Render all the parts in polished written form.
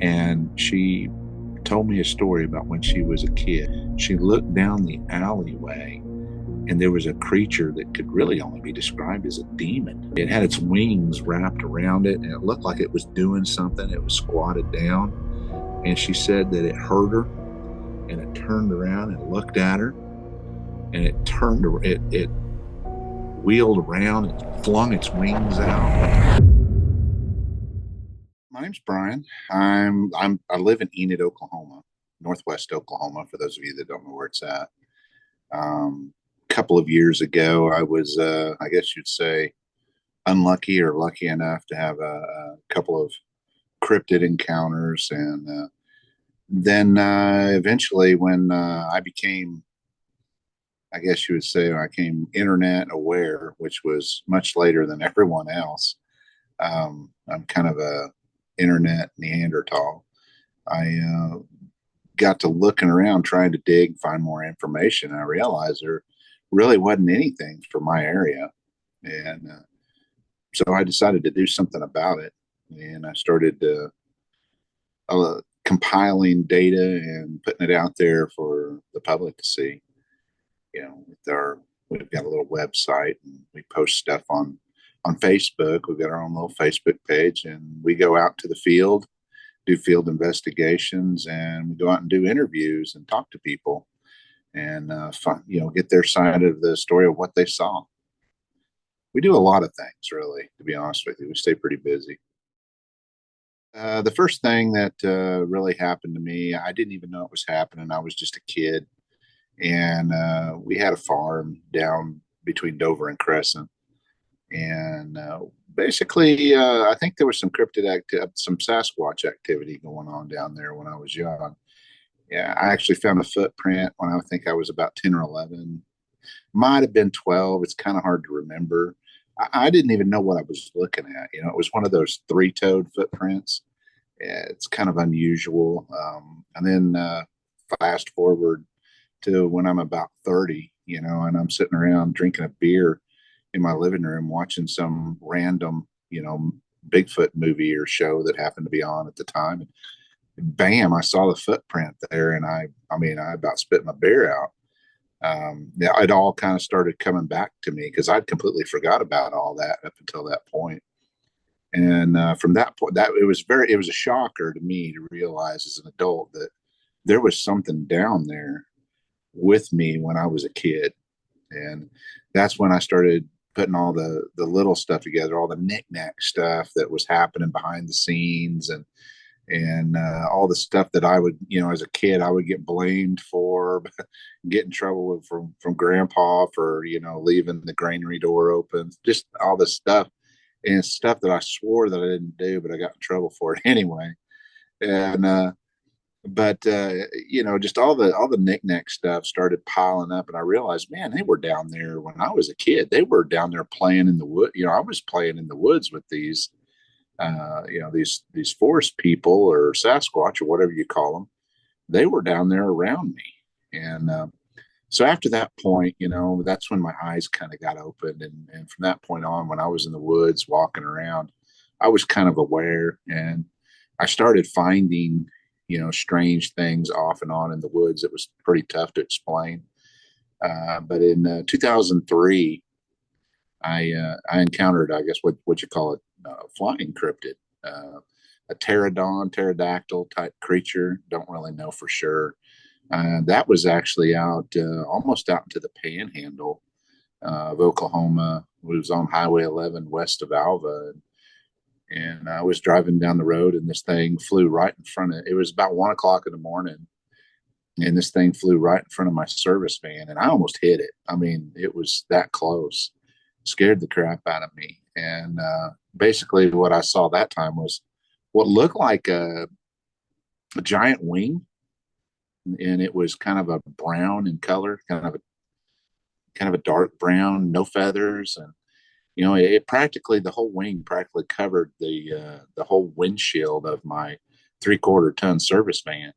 And she told me a story about when she was a kid. She looked down the alleyway and there was a creature that could really only be described as a demon. It had its wings wrapped around it and it looked like it was doing something. It was squatted down. And she said that it heard her and it turned around and looked at her and it wheeled around and flung its wings out. My name's Brian. I live in Enid, Oklahoma, northwest Oklahoma, for those of you that don't know where it's at. A couple of years ago, I was, I guess you'd say, unlucky or lucky enough to have a couple of cryptid encounters. And then eventually, when I became, I guess you would say, I came internet aware, which was much later than everyone else. I'm kind of a internet Neanderthal. I got to looking around trying to find more information. I realized there really wasn't anything for my area. And so I decided to do something about it. And I started compiling data and putting it out there for the public to see. You know, we've got a little website and we post stuff on Facebook. We've got our own little Facebook page, and we go out to the field, do field investigations, and we go out and do interviews and talk to people and get their side of the story of what they saw. We do a lot of things, really, to be honest with you. We stay pretty busy. The first thing that really happened to me, I didn't even know it was happening. I was just a kid, and we had a farm down between Dover and Crescent. And basically, I think there was some some Sasquatch activity going on down there when I was young. Yeah, I actually found a footprint when I think I was about 10 or 11. Might have been 12. It's kind of hard to remember. I didn't even know what I was looking at. You know, it was one of those three-toed footprints. Yeah, it's kind of unusual. And then fast forward to when I'm about 30, and I'm sitting around drinking a beer in my living room watching some random, Bigfoot movie or show that happened to be on at the time. And bam, I saw the footprint there, and I about spit my beer out. It all kind of started coming back to me because I'd completely forgot about all that up until that point. And from that point, it was a shocker to me to realize as an adult that there was something down there with me when I was a kid. And that's when I started putting all the little stuff together, all the knickknack stuff that was happening behind the scenes, and all the stuff that I would, as a kid, I would get blamed for, get in trouble with from grandpa for, leaving the granary door open, just all this stuff and stuff that I swore that I didn't do, but I got in trouble for it anyway. And but just all the knickknack stuff started piling up, and I realized, man, they were down there when I was a kid. They were down there playing in the wood. I was playing in the woods with these these forest people or Sasquatch or whatever you call them. They were down there around me. And so after that point, that's when my eyes kind of got opened. And from that point on, when I was in the woods walking around, I was kind of aware, and I started finding, strange things off and on in the woods. It was pretty tough to explain. But in 2003, I encountered, I guess, what you call it, flying cryptid, a pterodactyl type creature. Don't really know for sure. That was actually out, almost out into the panhandle of Oklahoma. It was on Highway 11 west of Alva. And I was driving down the road, and this thing flew right in front of it. It was about 1 o'clock in the morning, and this thing flew right in front of my service van, and I almost hit it. I mean, it was that close. Scared the crap out of me. And basically, what I saw that time was what looked like a giant wing, and it was kind of a brown in color, kind of a dark brown, no feathers, and it practically, the whole wing practically covered the whole windshield of my 3/4 ton service van,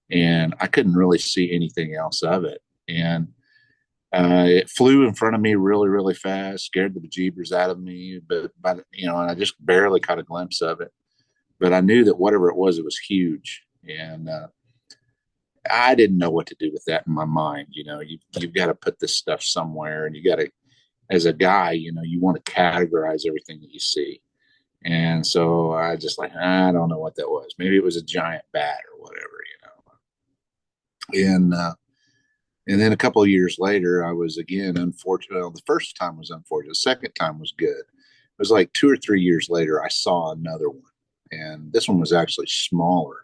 and I couldn't really see anything else of it. And it flew in front of me really, really fast, scared the bejeebers out of me, but and I just barely caught a glimpse of it. but I knew that whatever it was huge. And I didn't know what to do with that in my mind. You've got to put this stuff somewhere, and you got to, as a guy, you want to categorize everything that you see. And so I just like, I don't know what that was. Maybe it was a giant bat or whatever. And then a couple of years later, I was again unfortunate. Well, the first time was unfortunate. The second time was good. It was like 2 or 3 years later, I saw another one, and this one was actually smaller.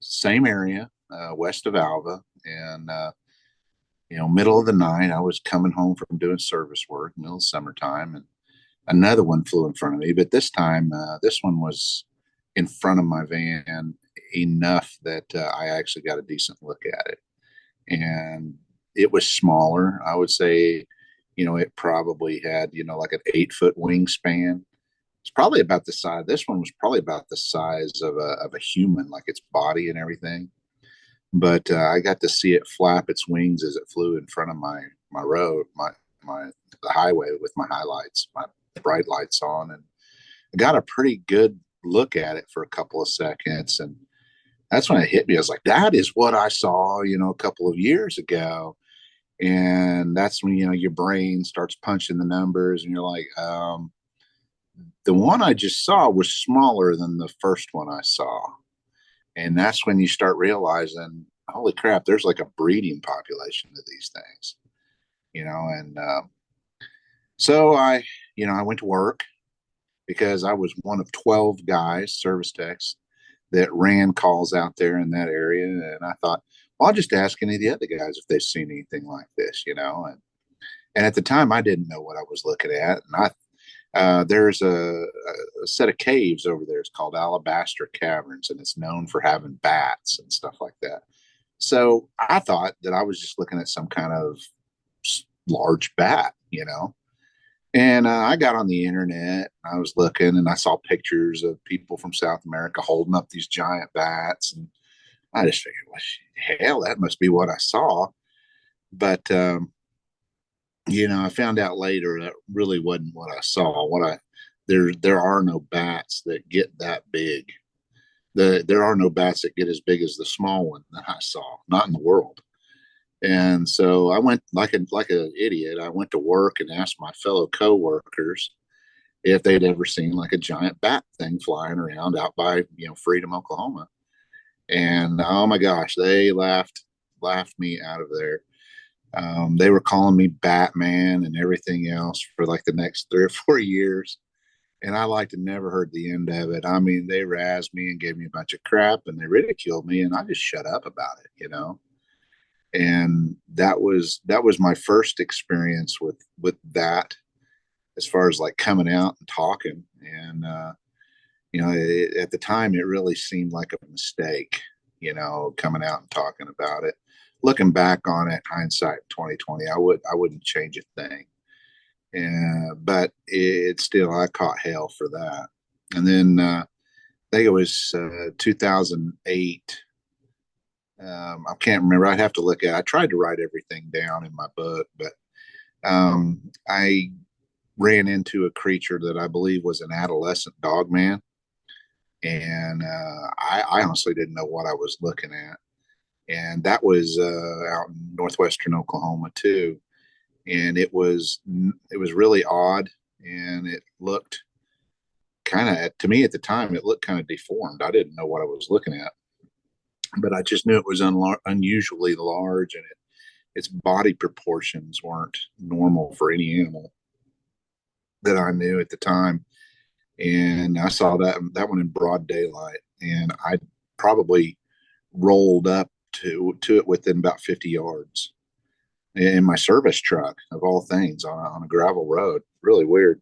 Same area, west of Alva, and middle of the night, I was coming home from doing service work, middle of summertime, and another one flew in front of me. But this time, this one was in front of my van enough that I actually got a decent look at it, and it was smaller. I would say, it probably had, like an 8 foot wingspan. It's probably about the size. This one was probably about the size of a human, like its body and everything. But I got to see it flap its wings as it flew in front of my road, my the highway with my highlights, my bright lights on, and I got a pretty good look at it for a couple of seconds, and that's when it hit me. I was like, that is what I saw, a couple of years ago. And that's when, your brain starts punching the numbers, and you're like, the one I just saw was smaller than the first one I saw. And that's when you start realizing, holy crap, there's like a breeding population of these things, and so I went to work because I was one of 12 guys, service techs, that ran calls out there in that area. And I thought, well, I'll just ask any of the other guys if they've seen anything like this, and at the time I didn't know what I was looking at. And there's a set of caves over there. It's called Alabaster Caverns, and it's known for having bats and stuff like that. So I thought that I was just looking at some kind of large bat, And I got on the internet. I was looking, and I saw pictures of people from South America holding up these giant bats, and I just figured, well, hell, that must be what I saw. But I found out later that really wasn't what I saw. There are no bats that get that big. There are no bats that get as big as the small one that I saw, not in the world. And so I went like an idiot. I went to work and asked my fellow coworkers if they'd ever seen like a giant bat thing flying around out by Freedom, Oklahoma. And oh my gosh, they laughed me out of there. They were calling me Batman and everything else for like the next 3 or 4 years. And I like to never heard the end of it. I mean, they razzed me and gave me a bunch of crap, and they ridiculed me, and I just shut up about it. And that was my first experience with that, as far as like coming out and talking. And at the time, it really seemed like a mistake, coming out and talking about it. Looking back on it, hindsight 2020, I wouldn't change a thing. But it still, I caught hell for that. And then I think it was 2008. I can't remember. I'd have to look at it. I tried to write everything down in my book, but I ran into a creature that I believe was an adolescent dogman. And I honestly didn't know what I was looking at. And that was out in northwestern Oklahoma too. And it was really odd, and it looked kind of, to me at the time, it looked kind of deformed. I didn't know what I was looking at, but I just knew it was unusually large, and its body proportions weren't normal for any animal that I knew at the time. And I saw that one in broad daylight, and I probably rolled up to it within about 50 yards in my service truck, of all things, on a gravel road. Really weird.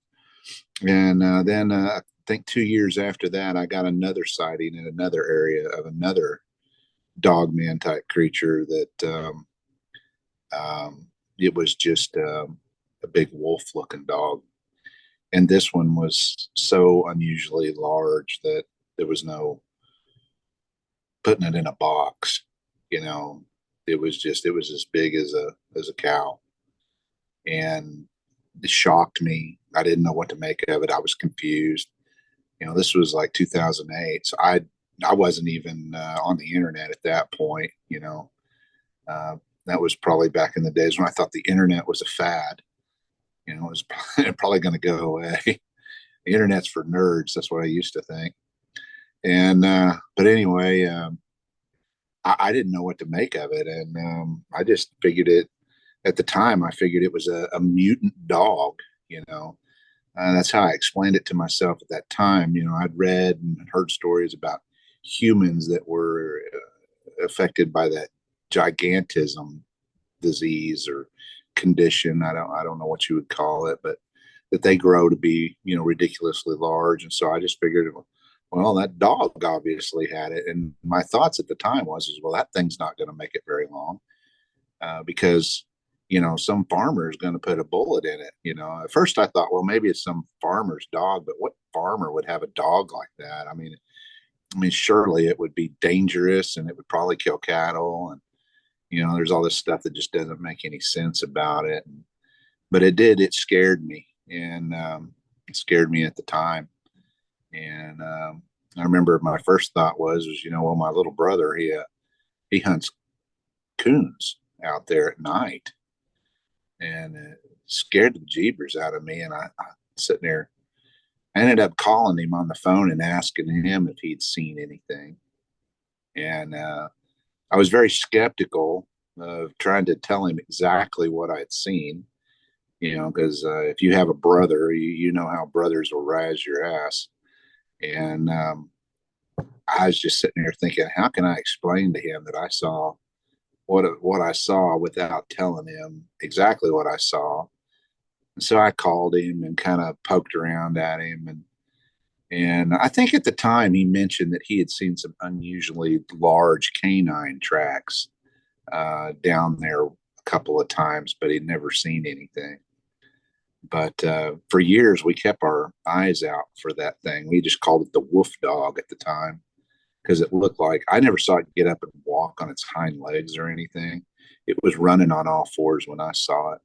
And then I think 2 years after that, I got another sighting in another area of another dogman type creature that it was just a big wolf looking dog. And this one was so unusually large that there was no putting it in a box. It was as big as a cow. And it shocked me. I didn't know what to make of it. I was confused. This was like 2008. So I wasn't even on the internet at that point. Uh, that was probably back in the days when I thought the internet was a fad. It was probably going to go away. The internet's for nerds. That's what I used to think. And but anyway, I didn't know what to make of it, and I just figured it at the time. I figured it was a mutant dog. That's how I explained it to myself at that time. I'd read and heard stories about humans that were affected by that gigantism disease or condition. I don't know what you would call it, but that they grow to be, ridiculously large. And so I just figured, well, that dog obviously had it. And my thoughts at the time was, well, that thing's not going to make it very long because, some farmer is going to put a bullet in it. At first I thought, well, maybe it's some farmer's dog, but what farmer would have a dog like that? I mean, surely it would be dangerous and it would probably kill cattle. And, there's all this stuff that just doesn't make any sense about it. But it did. It scared me, and it scared me at the time. And I remember my first thought was, well, my little brother, he hunts coons out there at night, and it scared the jeebers out of me. And I sitting there, I ended up calling him on the phone and asking him if he'd seen anything. And I was very skeptical of trying to tell him exactly what I'd seen, because if you have a brother, you know how brothers will razz your ass. And I was just sitting there thinking, how can I explain to him that I saw what I saw without telling him exactly what I saw? And so I called him and kind of poked around at him, and I think at the time he mentioned that he had seen some unusually large canine tracks down there a couple of times, but he'd never seen anything. But for years, we kept our eyes out for that thing. We just called it the wolf dog at the time because it looked like, I never saw it get up and walk on its hind legs or anything. It was running on all fours when I saw it.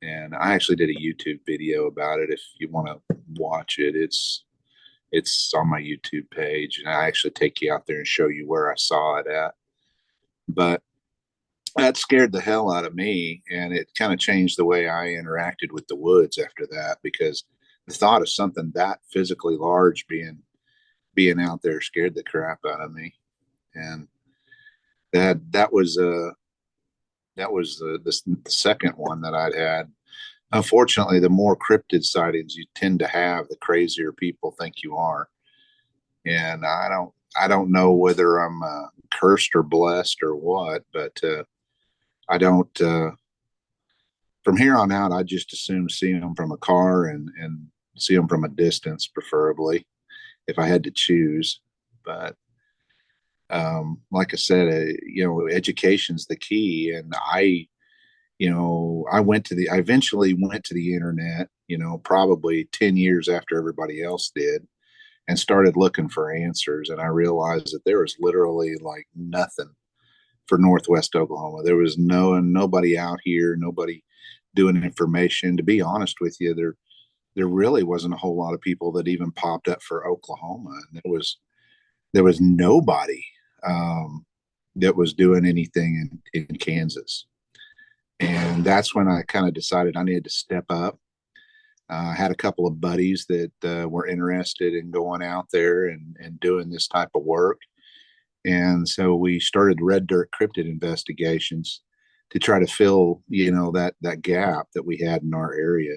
And I actually did a YouTube video about it. If you want to watch it, it's on my YouTube page, and I actually take you out there and show you where I saw it at. But that scared the hell out of me, and it kind of changed the way I interacted with the woods after that, because the thought of something that physically large being out there scared the crap out of me. And that was the second one that I'd had. Unfortunately, the more cryptid sightings you tend to have, the crazier people think you are. And I don't know whether I'm cursed or blessed or what, but I don't. From here on out, I just assume seeing them from a car and see them from a distance, preferably, if I had to choose. But like I said, education's the key, and I eventually went to the internet, probably 10 years after everybody else did, and started looking for answers. And I realized that there was literally like nothing for Northwest Oklahoma. There was nobody out here, nobody doing information. To be honest with you, there really wasn't a whole lot of people that even popped up for Oklahoma. And there was nobody that was doing anything in Kansas. And that's when I kind of decided I needed to step up. I had a couple of buddies that were interested in going out there and doing this type of work. And so we started Red Dirt Cryptid investigations to try to fill, that gap that we had in our area.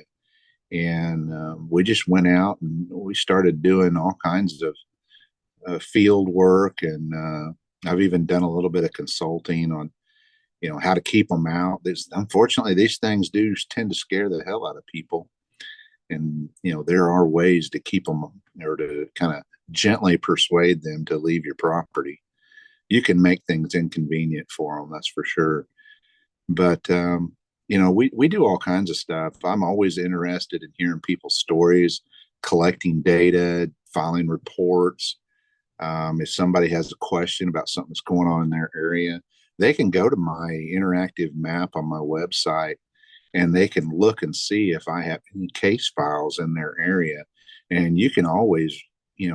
And we just went out and we started doing all kinds of field work. And I've even done a little bit of consulting on how to keep them out. Unfortunately, these things do tend to scare the hell out of people. And, there are ways to keep them, or to kind of gently persuade them to leave your property. You can make things inconvenient for them, that's for sure. But, we do all kinds of stuff. I'm always interested in hearing people's stories, collecting data, filing reports. If somebody has a question about something that's going on in their area, they can go to my interactive map on my website, and they can look and see if I have any case files in their area. And you can always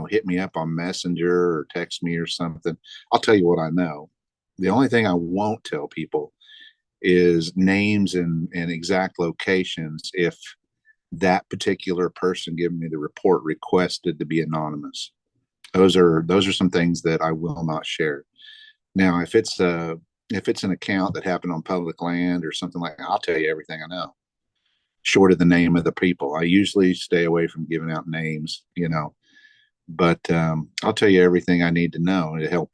hit me up on Messenger or text me or something, I'll tell you what I know. The only thing I won't tell people is names and exact locations if that particular person giving me the report requested to be anonymous. Those are some things that I will not share. Now, if it's an account that happened on public land or something like that, I'll tell you everything I know, short of the name of the people. I usually stay away from giving out names, but I'll tell you everything I need to know to help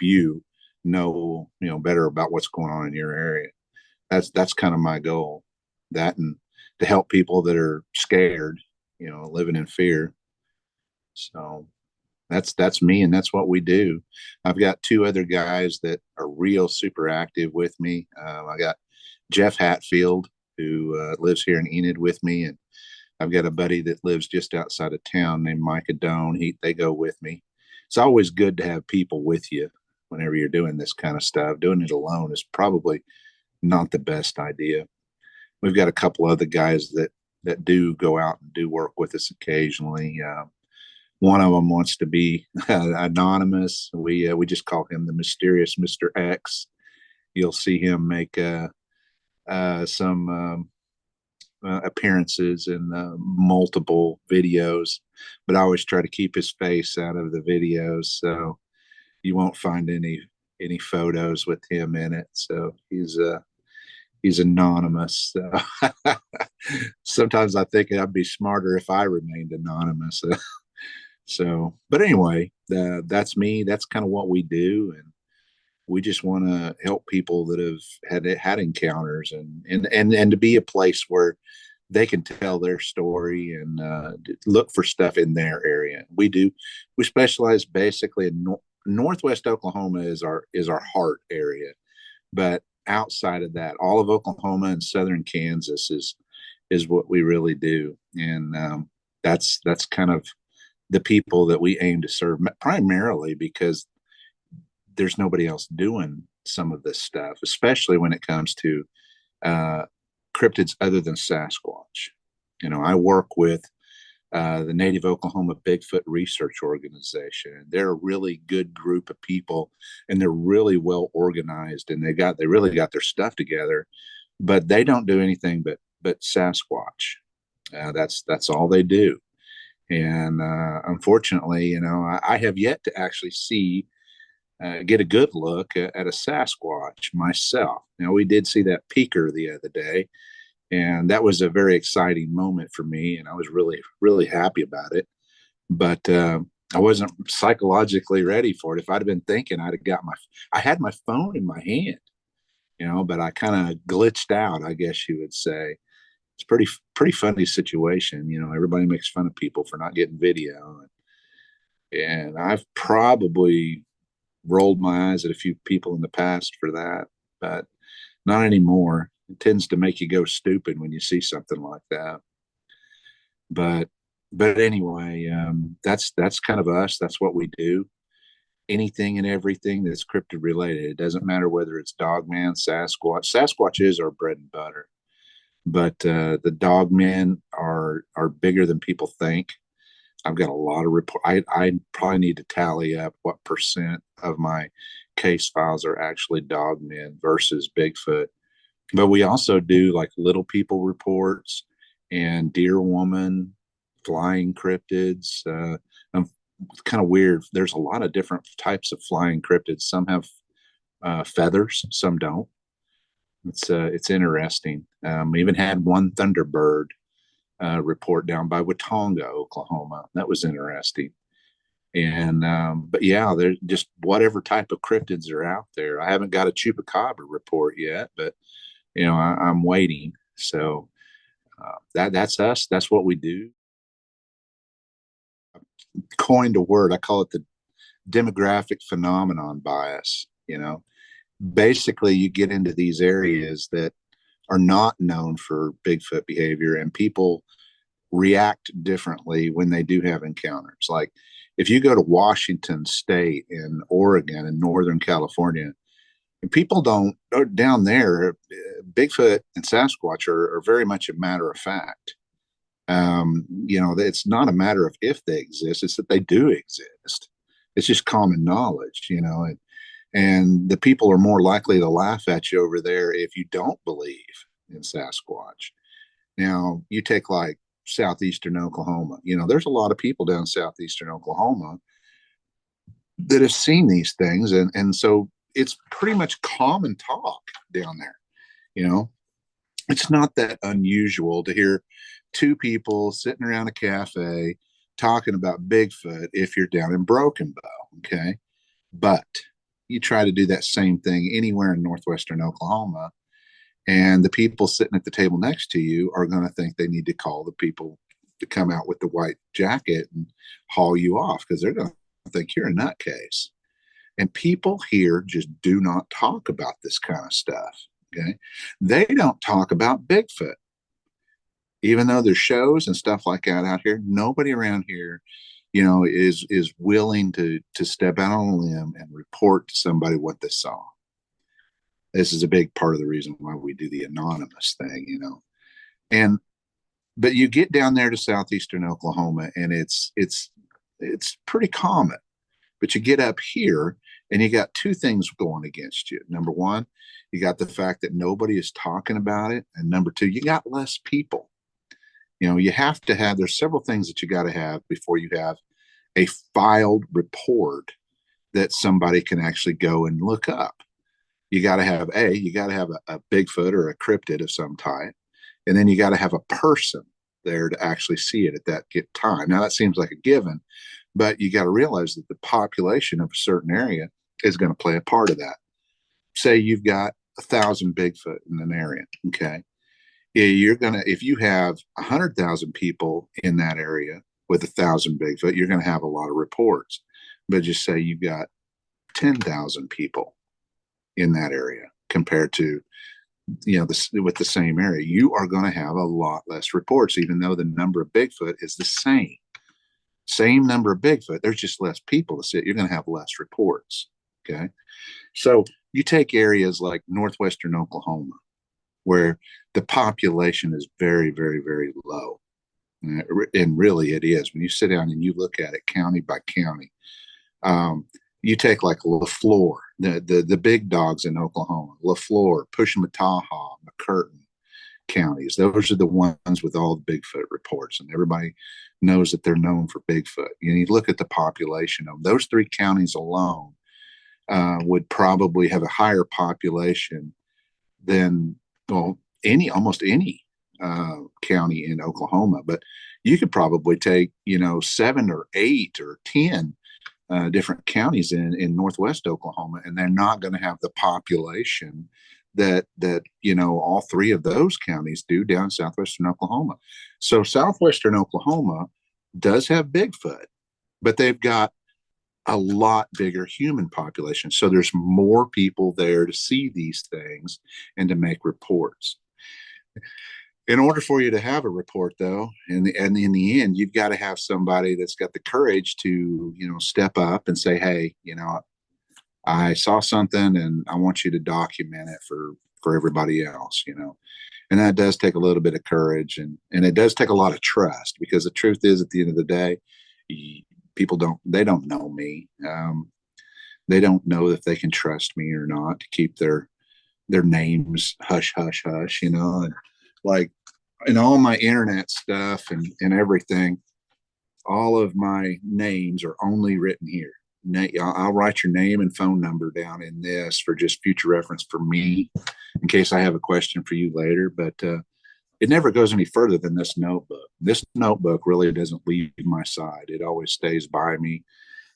know better about what's going on in your area. That's kind of my goal. That and to help people that are scared, living in fear. So that's me, and that's what we do. I've got two other guys that are real super active with me. I got Jeff Hatfield, who lives here in Enid with me, and I've got a buddy that lives just outside of town named Micah Doan. They go with me. It's always good to have people with you whenever you're doing this kind of stuff. Doing it alone is probably not the best idea. We've got a couple other guys that do go out and do work with us occasionally. One of them wants to be anonymous. We just call him the mysterious Mr. X. You'll see him make some appearances in multiple videos, but I always try to keep his face out of the videos, so you won't find any photos with him in it. So he's anonymous. So sometimes I think I'd be smarter if I remained anonymous. So, but anyway, that's me. That's kind of what we do, and we just want to help people that have had encounters, and to be a place where they can tell their story and look for stuff in their area. We specialize basically in Northwest Oklahoma is our heart area, but outside of that, all of Oklahoma and southern Kansas is what we really do, and that's kind of the people that we aim to serve, primarily because there's nobody else doing some of this stuff, especially when it comes to cryptids other than Sasquatch. I work with the Native Oklahoma Bigfoot Research Organization. They're a really good group of people, and they're really well organized, and they really got their stuff together. But they don't do anything but Sasquatch. That's all they do. And unfortunately, I have yet to actually get a good look at a Sasquatch myself. We did see that peaker the other day, and that was a very exciting moment for me, and I was really, really happy about it. But I wasn't psychologically ready for it. If I'd have been thinking, I had my phone in my hand, but I kind of glitched out, I guess you would say. It's pretty funny situation. Everybody makes fun of people for not getting video, and I've probably rolled my eyes at a few people in the past for that, but not anymore. It tends to make you go stupid when you see something like that. But anyway, that's kind of us. That's what we do. Anything and everything that's cryptid related. It doesn't matter whether it's Dogman, Sasquatch. Sasquatch is our bread and butter, but the Dogmen are bigger than people think. I've got a lot of report. I probably need to tally up what percent of my case files are actually Dogmen versus Bigfoot. But we also do like little people reports and deer woman, flying cryptids. It's kind of weird. There's a lot of different types of flying cryptids. Some have feathers, some don't. It's interesting. We even had one Thunderbird report down by Watonga, Oklahoma. That was interesting. And but yeah, there's just whatever type of cryptids are out there. I haven't got a chupacabra report yet, but I'm waiting. So that's us. That's what we do. Coined a word. I call it the demographic phenomenon bias. Basically, you get into these areas that are not known for Bigfoot behavior, and people react differently when they do have encounters. Like if you go to Washington State and Oregon and Northern California, and people don't down there, Bigfoot and Sasquatch are very much a matter of fact. It's not a matter of if they exist, it's that they do exist. It's just common knowledge, and the people are more likely to laugh at you over there if you don't believe in Sasquatch. Now, you take like southeastern Oklahoma, there's a lot of people down southeastern Oklahoma that have seen these things. And so it's pretty much common talk down there. You know, it's not that unusual to hear two people sitting around a cafe talking about Bigfoot if you're down in Broken Bow. Okay. But you try to do that same thing anywhere in northwestern Oklahoma, and the people sitting at the table next to you are going to think they need to call the people to come out with the white jacket and haul you off because they're going to think you're a nutcase. And people here just do not talk about this kind of stuff. Okay. They don't talk about Bigfoot. Even though there's shows and stuff like that out here, nobody around here, is willing to step out on a limb and report to somebody what they saw. This is a big part of the reason why we do the anonymous thing. And but you get down there to southeastern Oklahoma, and it's pretty common. But you get up here, and you got two things going against you. Number one, you got the fact that nobody is talking about it, and number two, you got less people. You have to have. There's several things that you got to have before you have a filed report that somebody can actually go and look up. You got to have a Bigfoot or a cryptid of some type, and then you got to have a person there to actually see it at that time. Now that seems like a given, but you got to realize that the population of a certain area is going to play a part of that. Say you've got 1,000 Bigfoot in an area, okay? If you have 100,000 people in that area with 1,000 Bigfoot, you're going to have a lot of reports. But just say you've got 10,000 people in that area compared to with the same area, you are going to have a lot less reports, even though the number of Bigfoot is the same number of Bigfoot. There's just less people to see it. You're going to have less reports. Okay. So you take areas like northwestern Oklahoma, where the population is very, very, very low. And really it is. When you sit down and you look at it county by county, you take like LaFleur, the big dogs in Oklahoma, LaFleur, Pushmataha, McCurtain counties. Those are the ones with all the Bigfoot reports, and everybody knows that they're known for Bigfoot. You look at the population of those three counties alone, would probably have a higher population than almost any county in Oklahoma. But you could probably take 7 or 8 or 10 different counties in northwest Oklahoma, and they're not going to have the population that all three of those counties do down southwestern Oklahoma. So southwestern Oklahoma does have Bigfoot, but they've got a lot bigger human population. So there's more people there to see these things and to make reports. In order for you to have a report, though, and in the end, you've got to have somebody that's got the courage to, step up and say, hey, I saw something and I want you to document it for everybody else, And that does take a little bit of courage, and it does take a lot of trust, because the truth is, at the end of the day, people don't know me. They don't know if they can trust me or not to keep their names hush, hush, hush, and like in all my internet stuff and everything, all of my names are only written here. I'll write your name and phone number down in this for just future reference for me, in case I have a question for you later. But it never goes any further than this notebook. This notebook really doesn't leave my side. It always stays by me.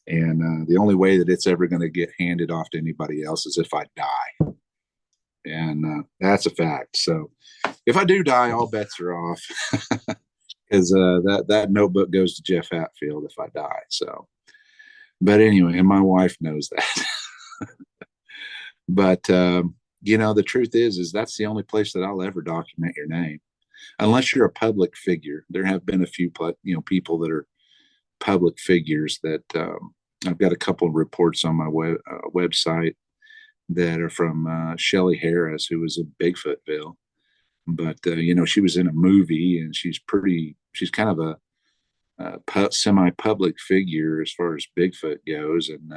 And the only way that it's ever going to get handed off to anybody else is if I die. And that's a fact. So if I do die, all bets are off, because that notebook goes to Jeff Hatfield if I die. So, but anyway, and my wife knows that. But the truth is that's the only place that I'll ever document your name, unless you're a public figure. There have been a few people that are public figures that I've got a couple of reports on my website that are from Shelly Harris, who was in Bigfootville. But she was in a movie, and she's kind of a semi-public figure as far as Bigfoot goes, and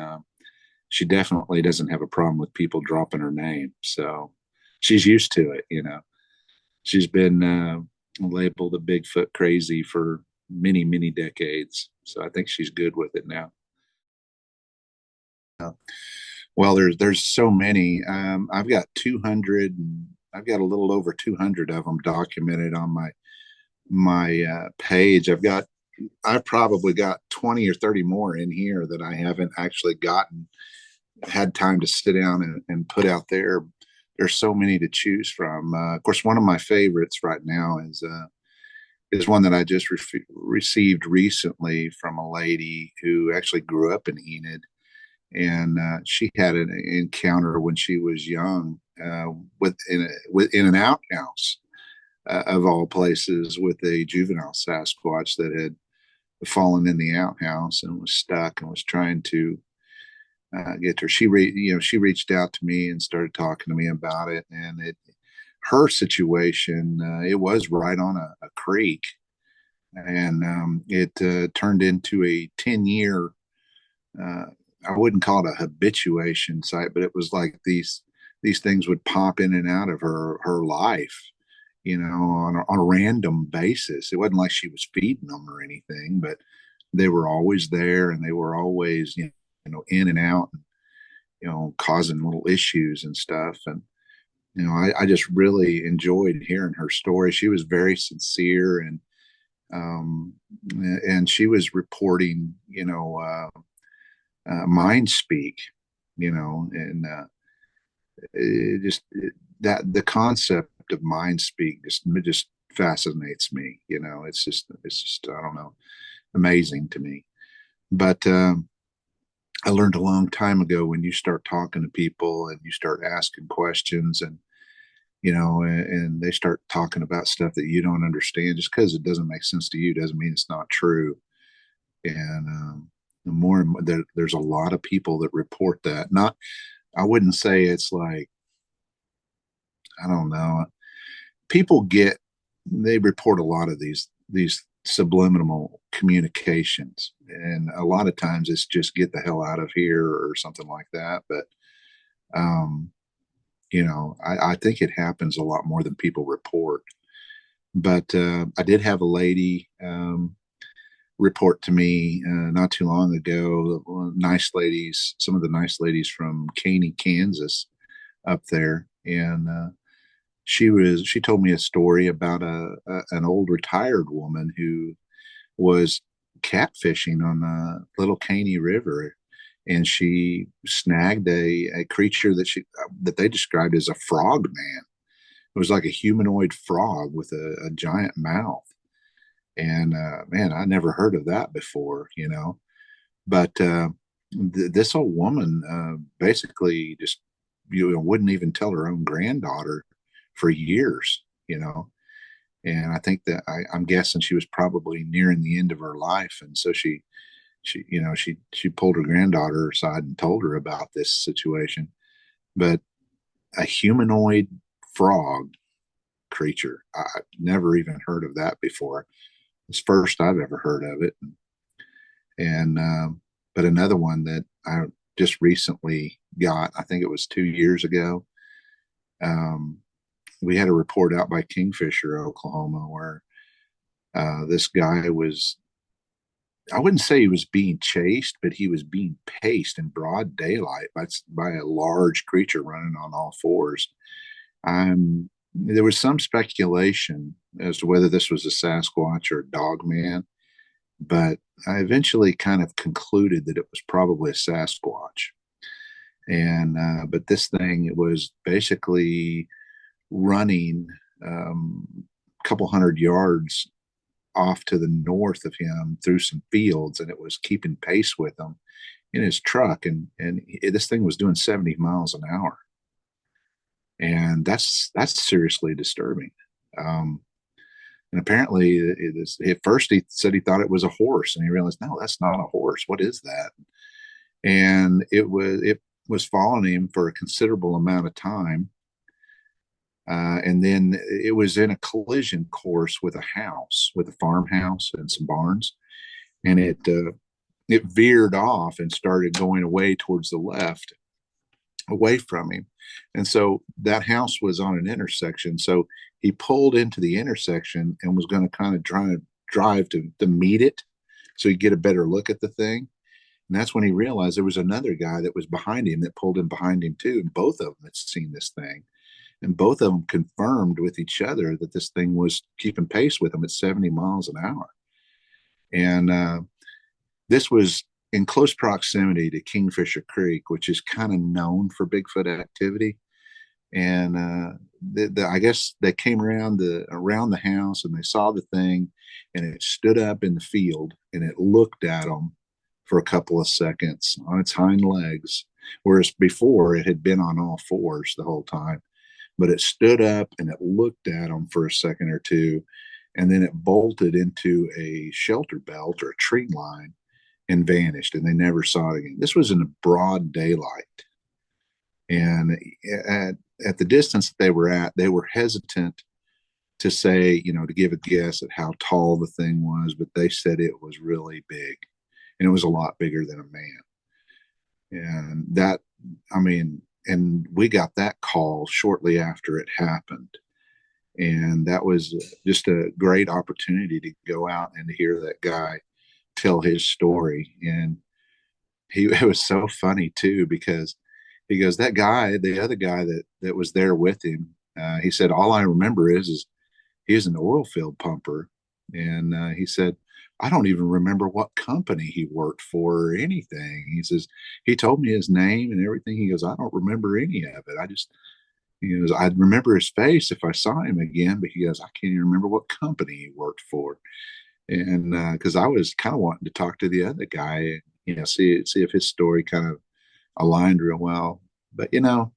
she definitely doesn't have a problem with people dropping her name. So she's used to it. She's been labeled a Bigfoot crazy for many, many decades. So I think she's good with it now. Well, there's so many. I've got 200. I've got a little over 200 of them documented on my page. I've probably got 20 or 30 more in here that I haven't actually had time to sit down and put out there. There's so many to choose from. Of course, one of my favorites right now is one that I just received recently from a lady who actually grew up in Enid, and she had an encounter when she was young in an outhouse, of all places, with a juvenile Sasquatch that had fallen in the outhouse and was stuck and was trying to get her. She reached out to me and started talking to me about it, and her situation, it was right on a creek, and it turned into a 10-year. I wouldn't call it a habituation site, but it was like these things would pop in and out of her life, on a random basis. It wasn't like she was feeding them or anything, but they were always there, and they were always, in and out, causing little issues and stuff. And, I just really enjoyed hearing her story. She was very sincere, and she was reporting, mind speak, and that the concept of mind speak just fascinates me. It's just I don't know, amazing to me. But I learned a long time ago, when you start talking to people and you start asking questions, and and they start talking about stuff that you don't understand, just because it doesn't make sense to you doesn't mean it's not true. And more and more, there's a lot of people that report that. Not, I wouldn't say it's like, I don't know. They report a lot of these subliminal communications, and a lot of times it's just get the hell out of here or something like that. But um, I think it happens a lot more than people report. But I did have a lady report to me not too long ago. Some of the nice ladies from Caney, Kansas, up there, and she told me a story about an old retired woman who was catfishing on the Little Caney River, and she snagged a creature that they described as a frog man. It was like a humanoid frog with a giant mouth. And man, I never heard of that before. But this old woman basically just wouldn't even tell her own granddaughter for years. And I think that I'm guessing she was probably nearing the end of her life, and so she pulled her granddaughter aside and told her about this situation. But a humanoid frog creature, I never even heard of that before. It's first I've ever heard of it. And but another one that I just recently got, I think it was 2 years ago. We had a report out by Kingfisher, Oklahoma, where this guy was, I wouldn't say he was being chased, but he was being paced in broad daylight by a large creature running on all fours. There was some speculation as to whether this was a Sasquatch or a Dogman, but I eventually kind of concluded that it was probably a Sasquatch. And but this thing, it was basically running a couple hundred yards off to the north of him through some fields, and it was keeping pace with him in his truck, and this thing was doing 70 miles an hour. And that's seriously disturbing. And apparently at first he said he thought it was a horse, and he realized, no, that's not a horse. What is that? And it was following him for a considerable amount of time. And then it was in a collision course with a house, with a farmhouse and some barns, and it veered off and started going away towards the left, away from him. And so that house was on an intersection. So he pulled into the intersection and was going to kind of drive to meet it so he'd get a better look at the thing. And that's when he realized there was another guy that was behind him that pulled in behind him too. And both of them had seen this thing. And both of them confirmed with each other that this thing was keeping pace with them at 70 miles an hour. And this was in close proximity to Kingfisher Creek, which is kind of known for Bigfoot activity. And I guess they came around the house and they saw the thing, and it stood up in the field and it looked at them for a couple of seconds on its hind legs, whereas before it had been on all fours the whole time. But it stood up and it looked at them for a second or two, and then it bolted into a shelter belt or a tree line and vanished, and they never saw it again. This was in broad daylight. And at the distance that they were at, they were hesitant to say, to give a guess at how tall the thing was, but they said it was really big, and it was a lot bigger than a man. And that, and we got that call shortly after it happened. And that was just a great opportunity to go out and to hear that guy tell his story. And it was so funny too, because he goes, that guy, the other guy that was there with him, he said, all I remember is he's an oil field pumper. And he said, I don't even remember what company he worked for or anything. He says, he told me his name and everything. He goes, I don't remember any of it. He goes, I'd remember his face if I saw him again, but he goes, I can't even remember what company he worked for. And because I was kind of wanting to talk to the other guy, see if his story kind of aligned real well. But the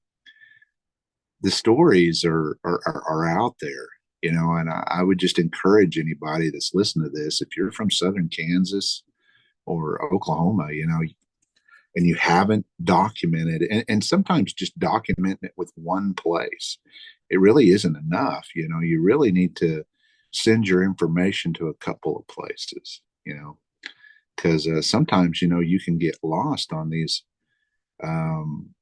stories are out there, and I would just encourage anybody that's listening to this, if you're from southern Kansas or Oklahoma, and you haven't documented, and sometimes just documenting it with one place, it really isn't enough. You really need to send your information to a couple of places, because sometimes, you can get lost on these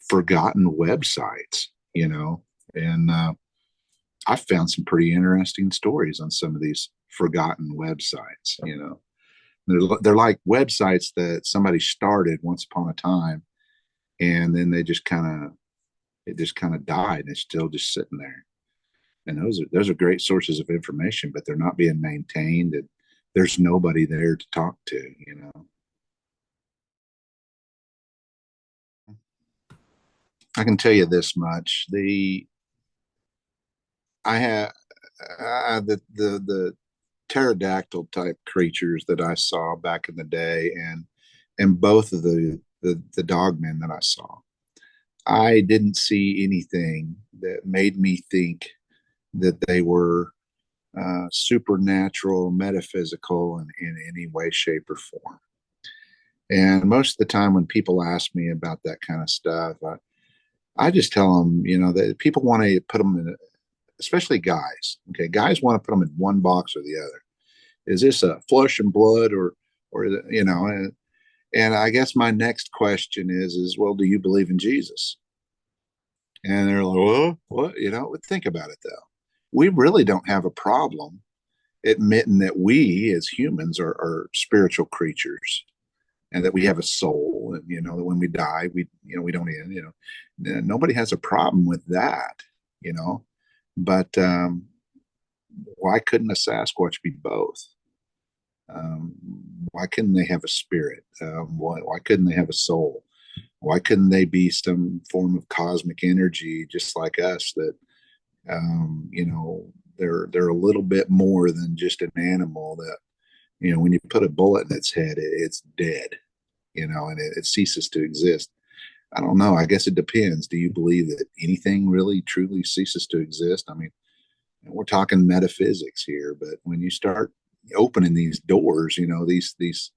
forgotten websites, and I found some pretty interesting stories on some of these forgotten websites. They're like websites that somebody started once upon a time, and then it just kind of died, and it's still just sitting there. And those are great sources of information, but they're not being maintained, and there's nobody there to talk to. I can tell you this much: I have the pterodactyl type creatures that I saw back in the day, and both of the dogmen that I saw, I didn't see anything that made me think that they were supernatural, metaphysical in any way, shape, or form. And most of the time, when people ask me about that kind of stuff, I just tell them, that people want to put them in, especially guys. Okay, guys want to put them in one box or the other. Is this a flesh and blood, or and I guess my next question is, well, do you believe in Jesus? And they're like, well, what? Think about it though. We really don't have a problem admitting that we as humans are spiritual creatures, and that we have a soul, and that when we die, we don't end. Nobody has a problem with that. But why couldn't a Sasquatch be both? Why couldn't they have a spirit? Why couldn't they have a soul? Why couldn't they be some form of cosmic energy just like us? That they're a little bit more than just an animal. That when you put a bullet in its head, it's dead. And it ceases to exist. I don't know. I guess it depends. Do you believe that anything really truly ceases to exist? We're talking metaphysics here, but when you start opening these doors, these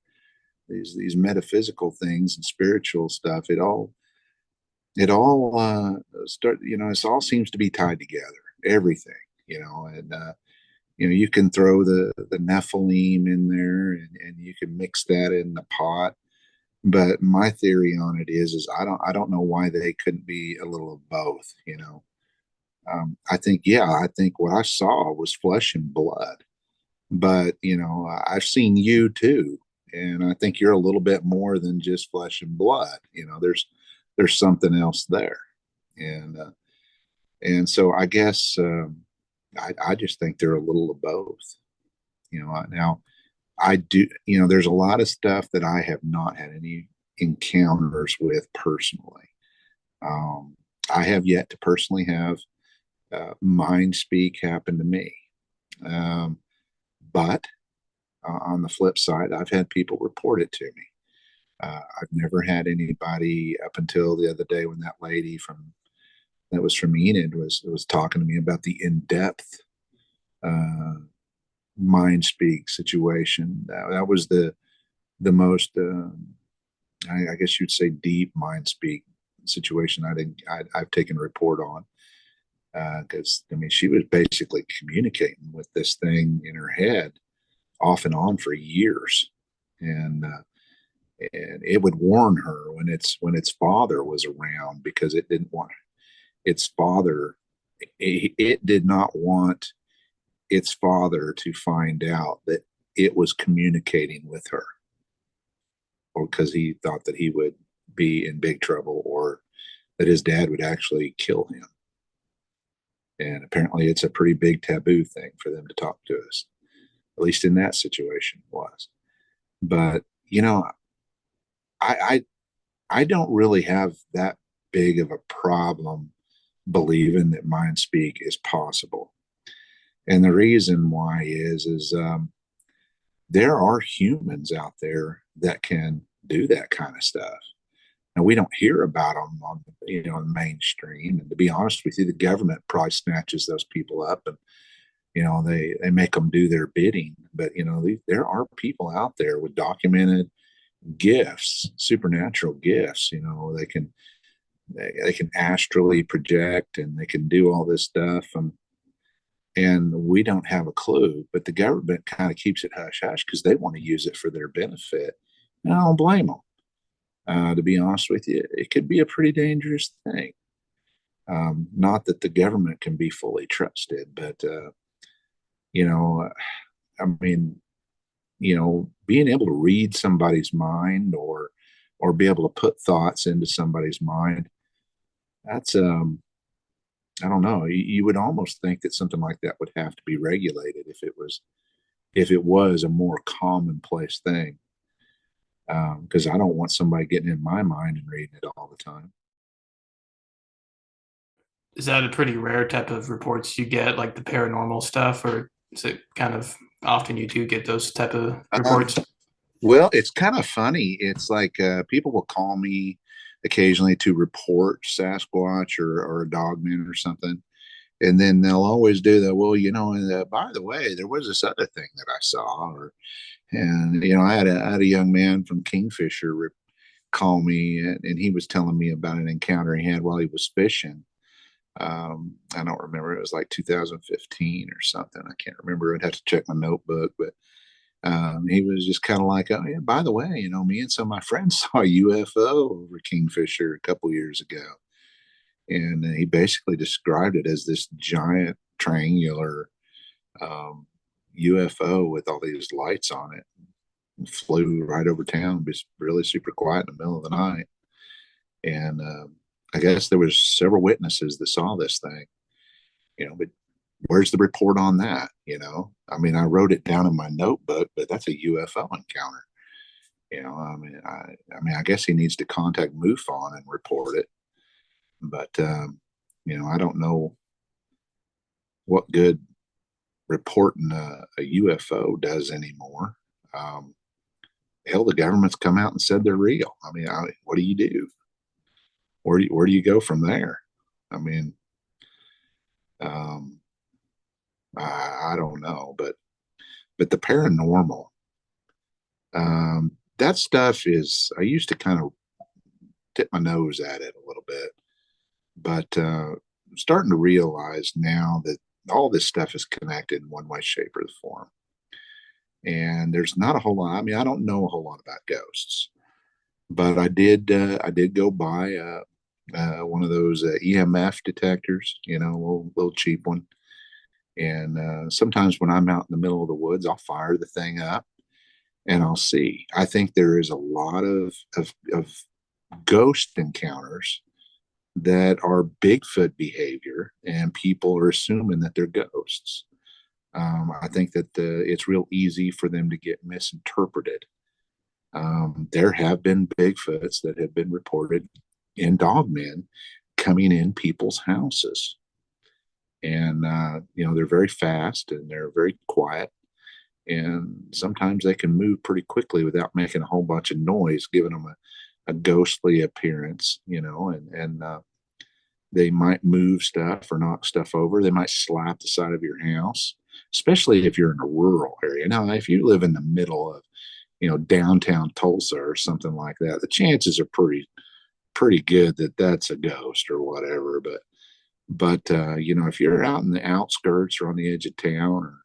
metaphysical things and spiritual stuff, it all start. It all seems to be tied together. everything, and you can throw the Nephilim in there, and you can mix that in the pot. But my theory on it is I don't know why they couldn't be a little of both. I think what I saw was flesh and blood, but I've seen you too, and I think you're a little bit more than just flesh and blood. There's something else there, and so I guess I just think they're a little of both. Now I do. There's a lot of stuff that I have not had any encounters with personally. I have yet to personally have mind speak happen to me. Um, but on the flip side, I've had people report it to me. I've never had anybody up until the other day when that lady that was from Enid was talking to me about the in-depth uh, mind speak situation. That was the most I guess you'd say deep mind speak situation I've taken a report on, because I mean she was basically communicating with this thing in her head off and on for years, and it would warn her when its father was around, because it didn't want its father it did not want its father to find out that it was communicating with her, or because he thought that he would be in big trouble, or that his dad would actually kill him. And apparently it's a pretty big taboo thing for them to talk to us, at least in that situation was. But I I don't really have that big of a problem believing that mind speak is possible. And the reason why is there are humans out there that can do that kind of stuff. And we don't hear about them on the mainstream. And to be honest with you, the government probably snatches those people up, and they make them do their bidding. But there are people out there with documented gifts, supernatural gifts. They can astrally project, and they can do all this stuff, and we don't have a clue. But the government kind of keeps it hush hush because they want to use it for their benefit. And I don't blame them. To be honest with you, it could be a pretty dangerous thing. Not that the government can be fully trusted, but I mean, being able to read somebody's mind, or be able to put thoughts into somebody's mind, that's I don't know. You would almost think that something like that would have to be regulated if it was a more commonplace thing. Because I don't want somebody getting in my mind and reading it all the time. Is that a pretty rare type of reports you get, like the paranormal stuff, or is it kind of often you do get those type of Um, reports? well, it's kind of funny. It's like people will call me occasionally to report Sasquatch or a Dogman or something, and then they'll always do that. Well, by the way, there was this other thing that I saw, and I had a young man from Kingfisher call me, and he was telling me about an encounter he had while he was fishing. I don't remember. It was like 2015 or something. I can't remember. I'd have to check my notebook, but he was just kind of like, oh yeah, by the way, me and some of my friends saw a UFO over Kingfisher a couple years ago, and he basically described it as this giant triangular UFO with all these lights on it. And flew right over town, just really super quiet in the middle of the night. And I guess there was several witnesses that saw this thing, but where's the report on that? I mean, I wrote it down in my notebook, but that's a UFO encounter. I guess he needs to contact MUFON and report it. But I don't know what good reporting a UFO does anymore. Hell, the government's come out and said they're real. I mean, what do you do? Where do you go from there? I mean, um, I don't know, but the paranormal, that stuff is. I used to kind of tip my nose at it a little bit, but starting to realize now that all this stuff is connected in one way, shape, or form. And there's not a whole lot. I mean, I don't know a whole lot about ghosts, but I did. I did go buy one of those EMF detectors. You know, little cheap one. And sometimes when I'm out in the middle of the woods, I'll fire the thing up and I'll see. I think there is a lot of ghost encounters that are Bigfoot behavior, and people are assuming that they're ghosts. I think that it's real easy for them to get misinterpreted. There have been Bigfoots that have been reported in Dogman coming in people's houses. And, they're very fast and they're very quiet. And sometimes they can move pretty quickly without making a whole bunch of noise, giving them a ghostly appearance, and they might move stuff or knock stuff over. They might slap the side of your house, especially if you're in a rural area. Now, if you live in the middle of, downtown Tulsa or something like that, the chances are pretty good that that's a ghost or whatever. But if you're out in the outskirts or on the edge of town,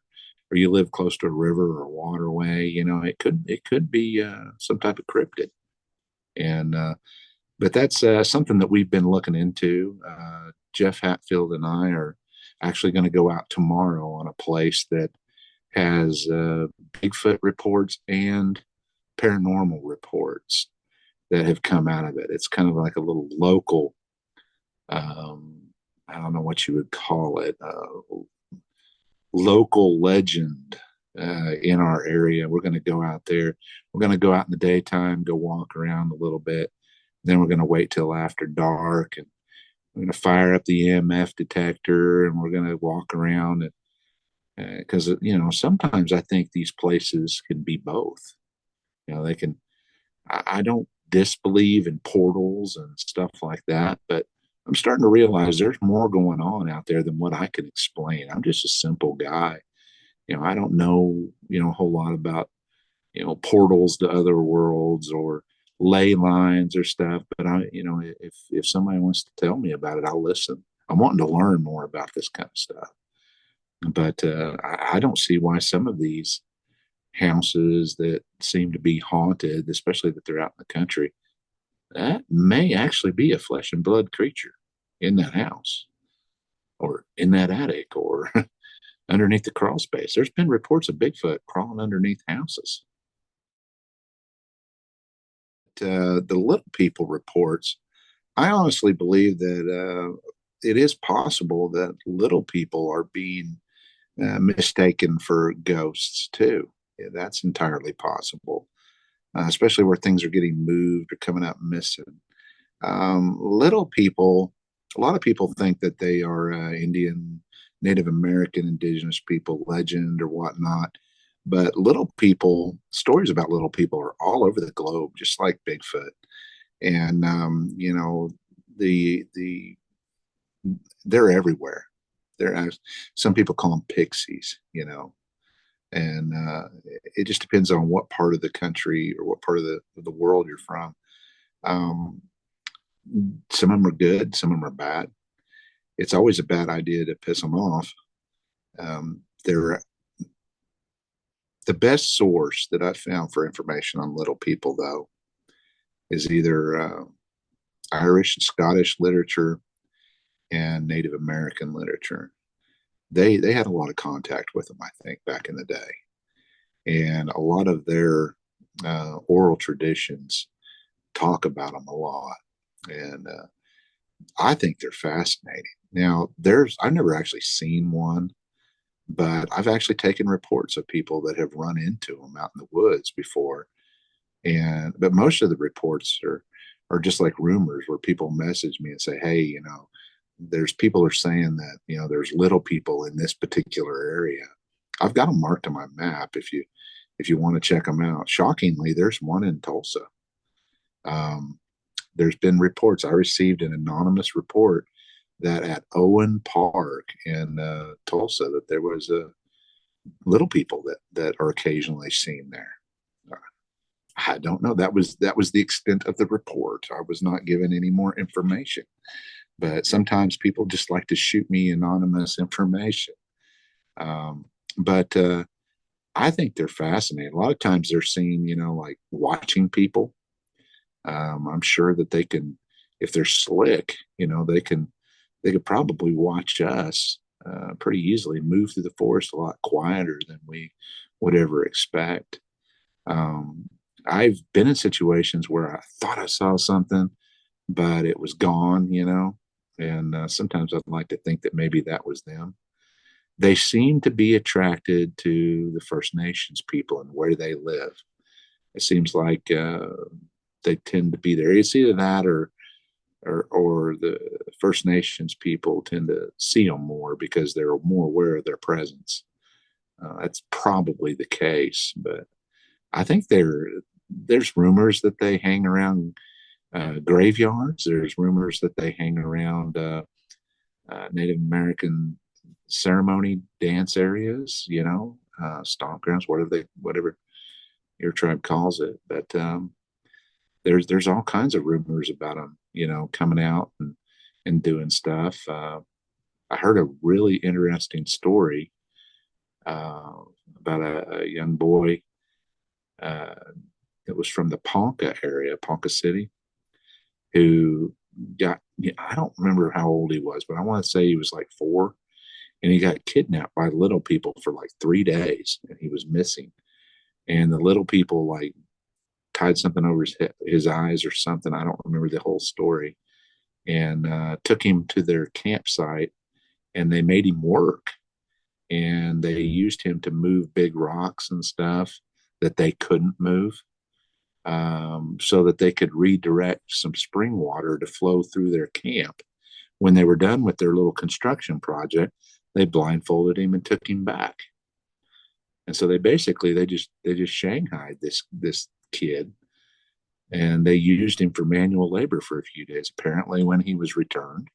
or you live close to a river or a waterway, it could be some type of cryptid. And but that's something that we've been looking into. Jeff Hatfield and I are actually going to go out tomorrow on a place that has Bigfoot reports and paranormal reports that have come out of it. It's kind of like a little local, I don't know what you would call it, local legend in our area. We're going to go out there. We're going to go out in the daytime, go walk around a little bit. Then we're going to wait till after dark, and we're going to fire up the EMF detector, and we're going to walk around. And because sometimes I think these places can be both. They can. I don't disbelieve in portals and stuff like that, but I'm starting to realize there's more going on out there than what I can explain. I'm just a simple guy. I don't know, a whole lot about, portals to other worlds or ley lines or stuff. But if somebody wants to tell me about it, I'll listen. I'm wanting to learn more about this kind of stuff. But I don't see why some of these houses that seem to be haunted, especially that they're out in the country, that may actually be a flesh and blood creature in that house or in that attic or underneath the crawl space. There's been reports of Bigfoot crawling underneath houses. The little people reports, I honestly believe that it is possible that little people are being mistaken for ghosts too. Yeah, that's entirely possible, especially where things are getting moved or coming out missing. Little people, a lot of people think that they are Indian, Native American, indigenous people, legend or whatnot. But little people, stories about little people are all over the globe, just like Bigfoot. And the they're everywhere. Some people call them pixies, and it just depends on what part of the country or what part of the world you're from. Um, some of them are good, some of them are bad. It's always a bad idea to piss them off. They're the best source that I found for information on little people, though, is either Irish and Scottish literature and Native American literature. They had a lot of contact with them, I think, back in the day, and a lot of their oral traditions talk about them a lot, and I think they're fascinating. Now, I've never actually seen one, but I've actually taken reports of people that have run into them out in the woods before, but most of the reports are just like rumors where people message me and say, hey, there's people are saying that, there's little people in this particular area. I've got them marked on my map if you want to check them out. Shockingly, there's one in Tulsa. There's been reports. I received an anonymous report that at Owen Park in Tulsa that there was little people that are occasionally seen there. I don't know. That was the extent of the report. I was not given any more information. but sometimes people just like to shoot me anonymous information. But I think they're fascinating. A lot of times they're seen, like watching people. I'm sure that they can, if they're slick, they could probably watch us pretty easily move through the forest a lot quieter than we would ever expect. Um, I've been in situations where I thought I saw something, but it was gone, and sometimes I'd like to think that maybe that was them. They seem to be attracted to the First Nations people and where they live. It seems like they tend to be there. It's either that or the First Nations people tend to see them more because they're more aware of their presence. That's probably the case, but I think there's rumors that they hang around graveyards. There's rumors that they hang around Native American ceremony dance areas, stomp grounds, whatever your tribe calls it. But there's all kinds of rumors about them, coming out and doing stuff. I heard a really interesting story about a young boy uh, that was from the Ponca area, Ponca City, who I don't remember how old he was, but I want to say he was like 4, and he got kidnapped by little people for like 3 days, and he was missing. And the little people like tied something over his eyes or something. I don't remember the whole story. And took him to their campsite, and they made him work. And they used him to move big rocks and stuff that they couldn't move, so that they could redirect some spring water to flow through their camp. When they were done with their little construction project, they blindfolded him and took him back. And so they just shanghaied this kid, and they used him for manual labor for a few days. Apparently, when he was returned,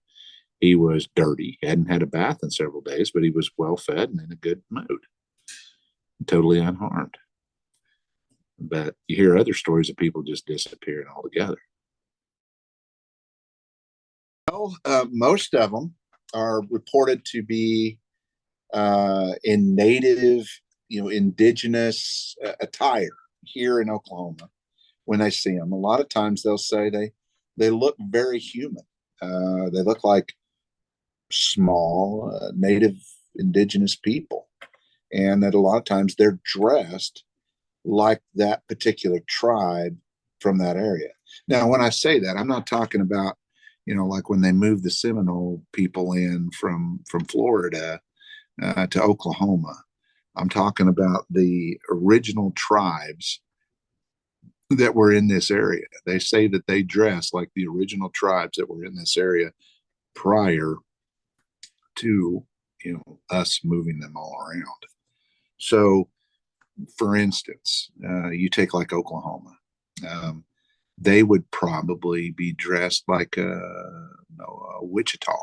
he was dirty. He hadn't had a bath in several days, but he was well fed and in a good mood, totally unharmed. But you hear other stories of people just disappearing altogether. Well, most of them are reported to be in native, indigenous attire here in Oklahoma. When I see them, a lot of times they'll say they look very human. They look like small native indigenous people, and that a lot of times they're dressed like that particular tribe from that area. Now, when I say that, I'm not talking about, like when they moved the Seminole people in from Florida to Oklahoma. I'm talking about the original tribes that were in this area. They say that they dress like the original tribes that were in this area prior to, us moving them all around. So, for instance, you take like Oklahoma. They would probably be dressed like a Wichita.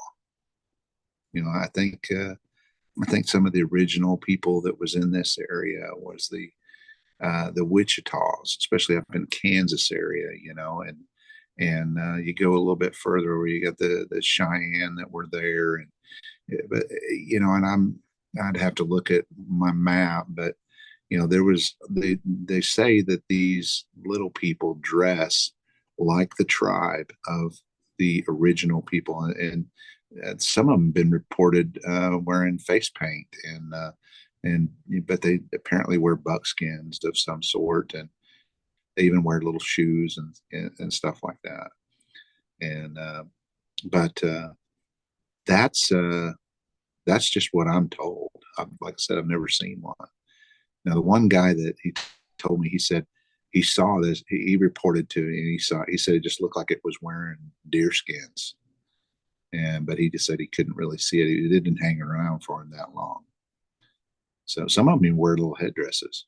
I think some of the original people that was in this area was the Wichitas, especially up in Kansas area, and you go a little bit further where you got the Cheyenne that were there, and but and I'd have to look at my map, but there was they say that these little people dress like the tribe of the original people, and some of them have been reported wearing face paint, and but they apparently wear buckskins of some sort, and they even wear little shoes and stuff like that. And but that's just what I'm told. Like I said, I've never seen one. Now, the one guy that he told me, he said he saw this. He reported to me, and he said it just looked like it was wearing deer skins, but he just said he couldn't really see it. It didn't hang around for him that long. So some of them wear little headdresses.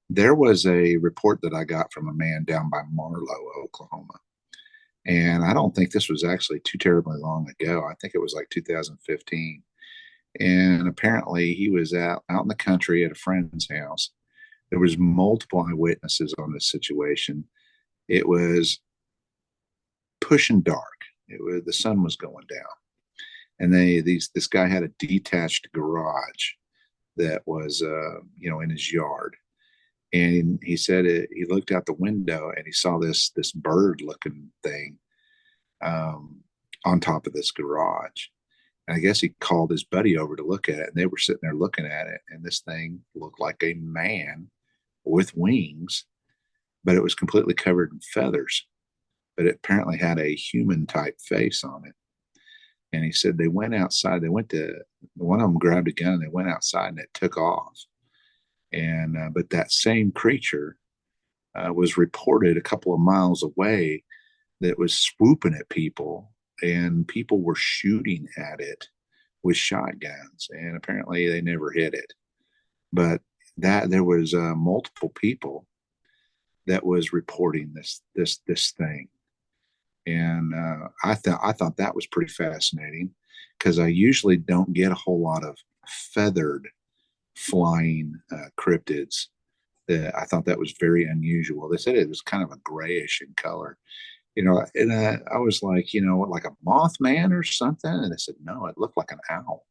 There was a report that I got from a man down by Marlow, Oklahoma. And I don't think this was actually too terribly long ago. I think it was like 2015. And apparently he was out in the country at a friend's house. There was multiple eyewitnesses on this situation. It was pushing dark. The sun was going down, and this guy had a detached garage that was in his yard, and he said he looked out the window and he saw this bird looking thing on top of this garage. And I guess he called his buddy over to look at it, and they were sitting there looking at it, and this thing looked like a man with wings, but it was completely covered in feathers. But it apparently had a human type face on it. And he said they went outside. One of them grabbed a gun and they went outside and it took off. And but that same creature was reported a couple of miles away that was swooping at people, and people were shooting at it with shotguns, and apparently they never hit it. But that there was multiple people that was reporting this thing. And I thought that was pretty fascinating, because I usually don't get a whole lot of feathered flying cryptids. I thought that was very unusual. They said it was kind of a grayish in color, and I was like, like a Mothman or something. And they said, no, it looked like an owl.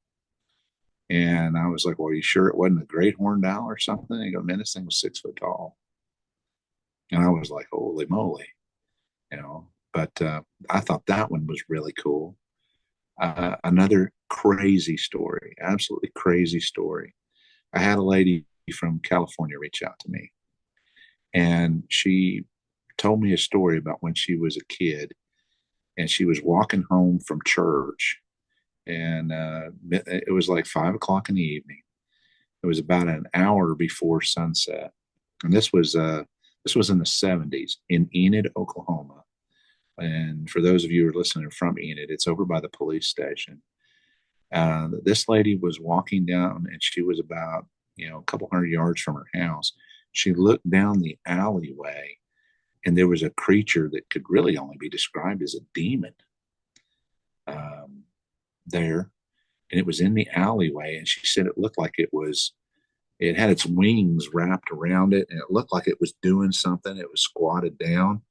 And I was like, well, are you sure it wasn't a great horned owl or something? They go, man, this thing was 6 foot tall. And I was like, holy moly, but I thought that one was really cool. Another crazy story, absolutely crazy story. I had a lady from California reach out to me, and she told me a story about when she was a kid, and she was walking home from church, and it was like 5 o'clock in the evening. It was about an hour before sunset, and this was in the 70s in Enid, Oklahoma. And for those of you who are listening from Enid, it's over by the police station. This lady was walking down, and she was about a couple hundred yards from her house. She looked down the alleyway, and there was a creature that could really only be described as a demon there, and it was in the alleyway. And she said it looked like it had its wings wrapped around it, and it looked like it was doing something. It was squatted down,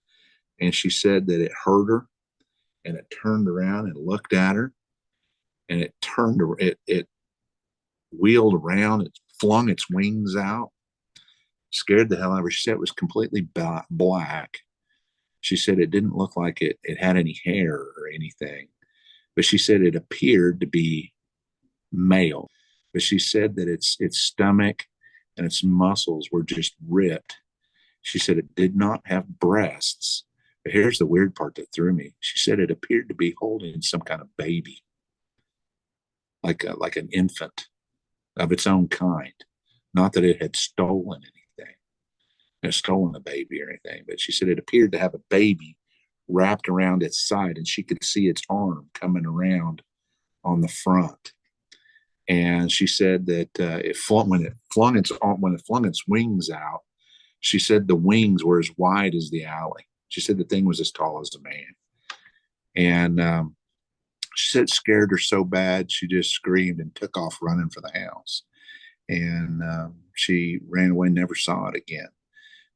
and she said that it heard her, and it turned around and looked at her, and it wheeled around, it flung its wings out, scared the hell out of her. She said it was completely black. She said it didn't look like it had any hair or anything, but she said it appeared to be male. But she said that its stomach and its muscles were just ripped. She said it did not have breasts. But here's the weird part that threw me. She said it appeared to be holding some kind of baby, like an infant of its own kind. Not that it had stolen anything, stolen a baby or anything, but she said it appeared to have a baby wrapped around its side, and she could see its arm coming around on the front. And she said that when it flung its wings out, she said the wings were as wide as the alley. She said the thing was as tall as a man. And she said it scared her so bad, she just screamed and took off running for the house. And she ran away, never saw it again.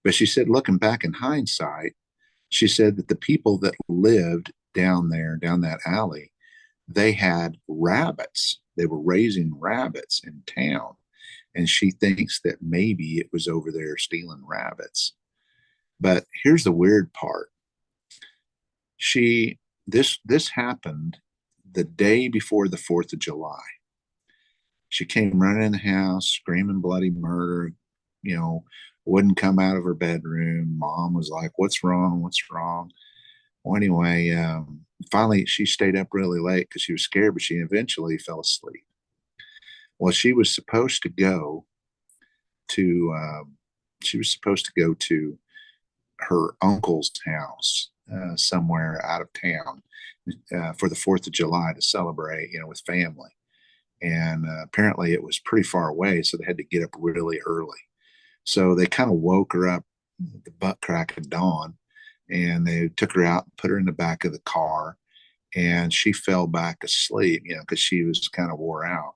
But she said, looking back in hindsight, she said that the people that lived down that alley, they had rabbits. They were raising rabbits in town. And she thinks that maybe it was over there stealing rabbits. But here's the weird part. This happened the day before the 4th of July. She came running in the house, screaming bloody murder, wouldn't come out of her bedroom. Mom was like, what's wrong? What's wrong? Well, anyway, finally, she stayed up really late because she was scared, but she eventually fell asleep. Well, she was supposed to go to her uncle's house somewhere out of town for the 4th of July to celebrate, with family. And apparently it was pretty far away, so they had to get up really early. So they kind of woke her up at the butt crack of dawn, and they took her out and put her in the back of the car, and she fell back asleep, because she was kind of wore out.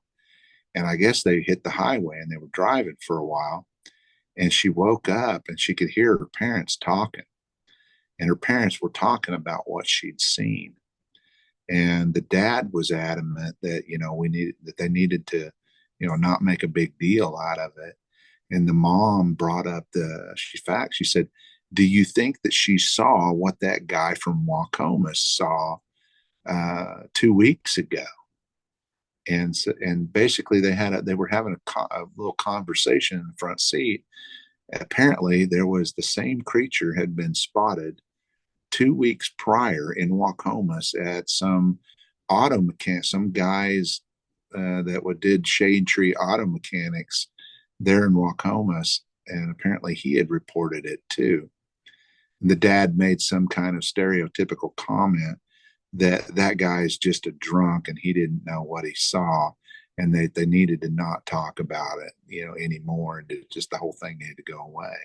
And I guess they hit the highway and they were driving for a while, and she woke up and she could hear her parents talking. and her parents were talking about what she'd seen. And the dad was adamant that, they needed to, not make a big deal out of it. And the mom brought up she said, do you think that she saw what that guy from Wacomas saw 2 weeks ago? And so, and basically they were having a little conversation in the front seat. Apparently there was the same creature had been spotted 2 weeks prior in Wacomas at some some guys that did shade tree auto mechanics there in Wacomas, and apparently he had reported it too. And the dad made some kind of stereotypical comment that that guy is just a drunk and he didn't know what he saw, and they needed to not talk about it, anymore, and just the whole thing needed to go away.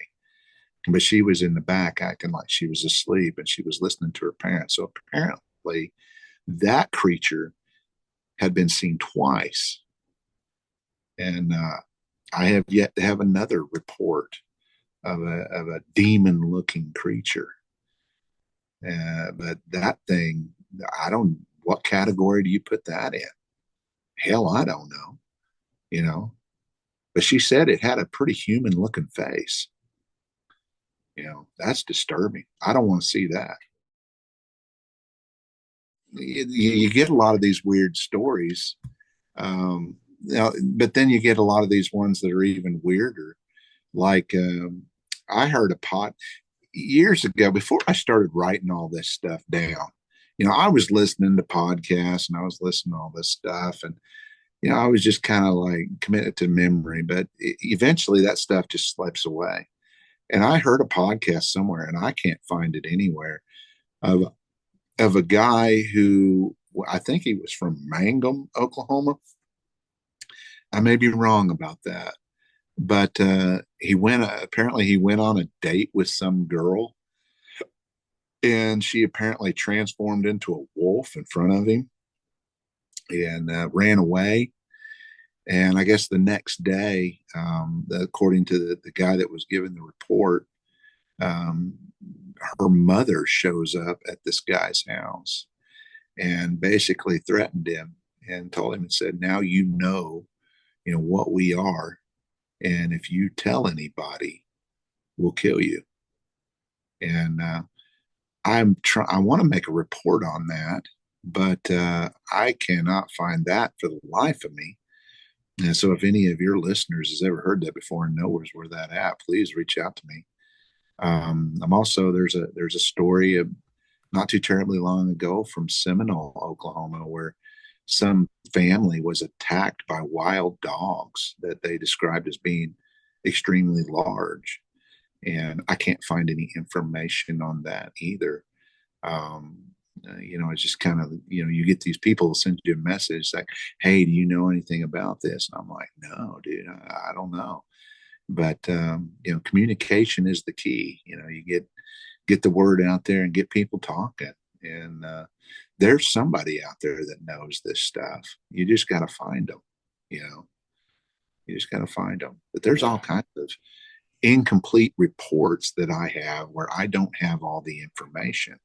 But she was in the back acting like she was asleep, and she was listening to her parents. So apparently that creature had been seen twice. And I have yet to have another report of a demon looking creature. But that thing, what category do you put that in? Hell, I don't know. But she said it had a pretty human looking face. That's disturbing. I don't want to see that. You get a lot of these weird stories, but then you get a lot of these ones that are even weirder. Like I heard a pot years ago before I started writing all this stuff down. I was listening to podcasts and I was listening to all this stuff, and I was just kind of like committed to memory. But eventually, that stuff just slips away. And I heard a podcast somewhere, and I can't find it anywhere, of a guy who, I think he was from Mangum, Oklahoma. I may be wrong about that, but apparently he went on a date with some girl, and she apparently transformed into a wolf in front of him and ran away. And I guess the next day, according to the guy that was giving the report, her mother shows up at this guy's house and basically threatened him and told him and said, now what we are. And if you tell anybody, we'll kill you. And I want to make a report on that, but I cannot find that for the life of me. And so if any of your listeners has ever heard that before and knows where that at, please reach out to me. I'm also, there's a story of not too terribly long ago from Seminole, Oklahoma, where some family was attacked by wild dogs that they described as being extremely large. And I can't find any information on that either. It's just kind of, you get these people send you a message like, hey, do you know anything about this? And I'm like, no, dude, I don't know. But, communication is the key. You get the word out there and get people talking. And there's somebody out there that knows this stuff. You just got to find them, you just got to find them. But there's all kinds of incomplete reports that I have where I don't have all the information.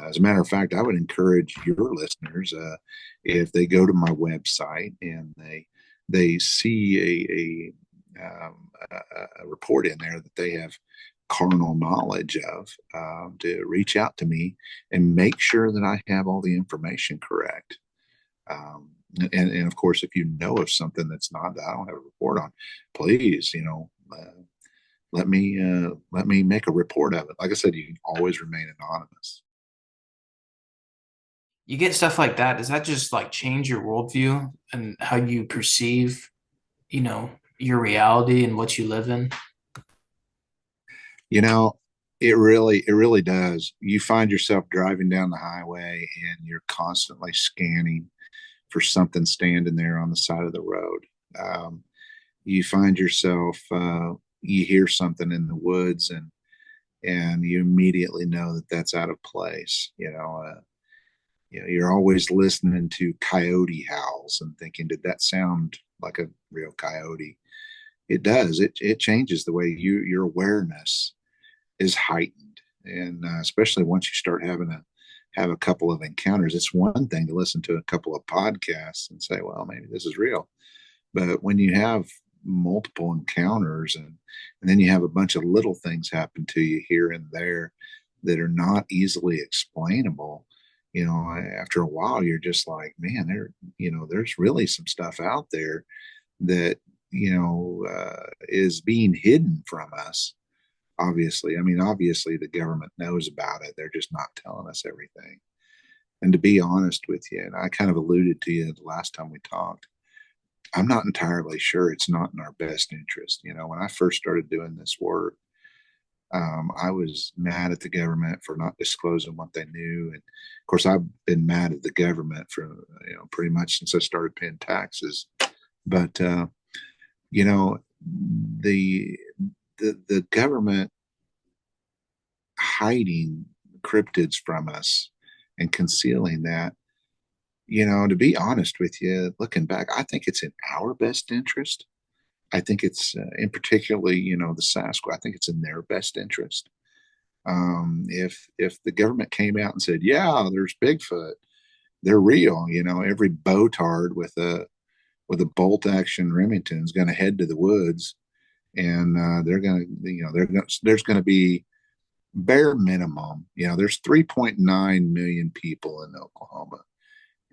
As a matter of fact, I would encourage your listeners, if they go to my website and they see a report in there that they have carnal knowledge of, to reach out to me and make sure that I have all the information correct. And of course, if you know of something that I don't have a report on, please, let me make a report of it. Like I said, you can always remain anonymous. You get stuff like that. Does that just like change your worldview and how you perceive, your reality and what you live in? It really does. You find yourself driving down the highway and you're constantly scanning for something standing there on the side of the road. You find yourself, you hear something in the woods, and you immediately know that that's out of place. You're always listening to coyote howls and thinking, did that sound like a real coyote? It does. It changes the way your awareness is heightened. And especially once you start having to have a couple of encounters, it's one thing to listen to a couple of podcasts and say, well, maybe this is real. But when you have multiple encounters and then you have a bunch of little things happen to you here and there that are not easily explainable, after a while, you're just like, man, there's really some stuff out there that, is being hidden from us. Obviously, I mean, obviously the government knows about it. They're just not telling us everything. And to be honest with you, and I kind of alluded to you the last time we talked, I'm not entirely sure it's not in our best interest. When I first started doing this work, I was mad at the government for not disclosing what they knew. And of course, I've been mad at the government for, pretty much since I started paying taxes. But, you know, the government hiding cryptids from us and concealing that, to be honest with you, looking back, I think it's in our best interest. I think it's in particularly, the Sasquatch, I think it's in their best interest. If the government came out and said, yeah, there's Bigfoot, they're real, every botard with a bolt action Remington is going to head to the woods, and they're going to, there's going to be bare minimum, there's 3.9 million people in Oklahoma.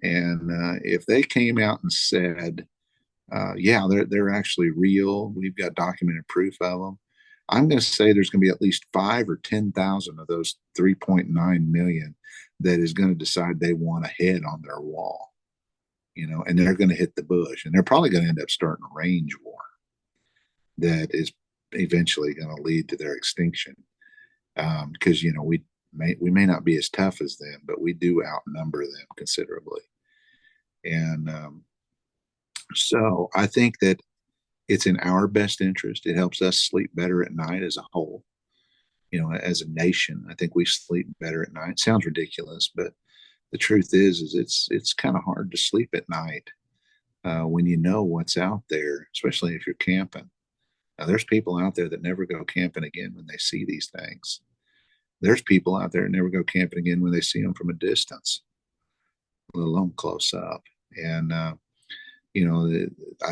And if they came out and said, yeah, they're actually real, we've got documented proof of them, I'm going to say there's going to be at least 5 or 10,000 of those 3.9 million that is going to decide they want a head on their wall, and they're going to hit the bush, and they're probably going to end up starting a range war that is eventually going to lead to their extinction. Because we may not be as tough as them, but we do outnumber them considerably. And so I think that it's in our best interest. It helps us sleep better at night as a whole. As a nation, I think we sleep better at night. It sounds ridiculous, but the truth is it's kind of hard to sleep at night when you know what's out there, especially if you're camping. Now, there's people out there that never go camping again when they see these things. There's people out there that never go camping again when they see them from a distance, let alone close up. And I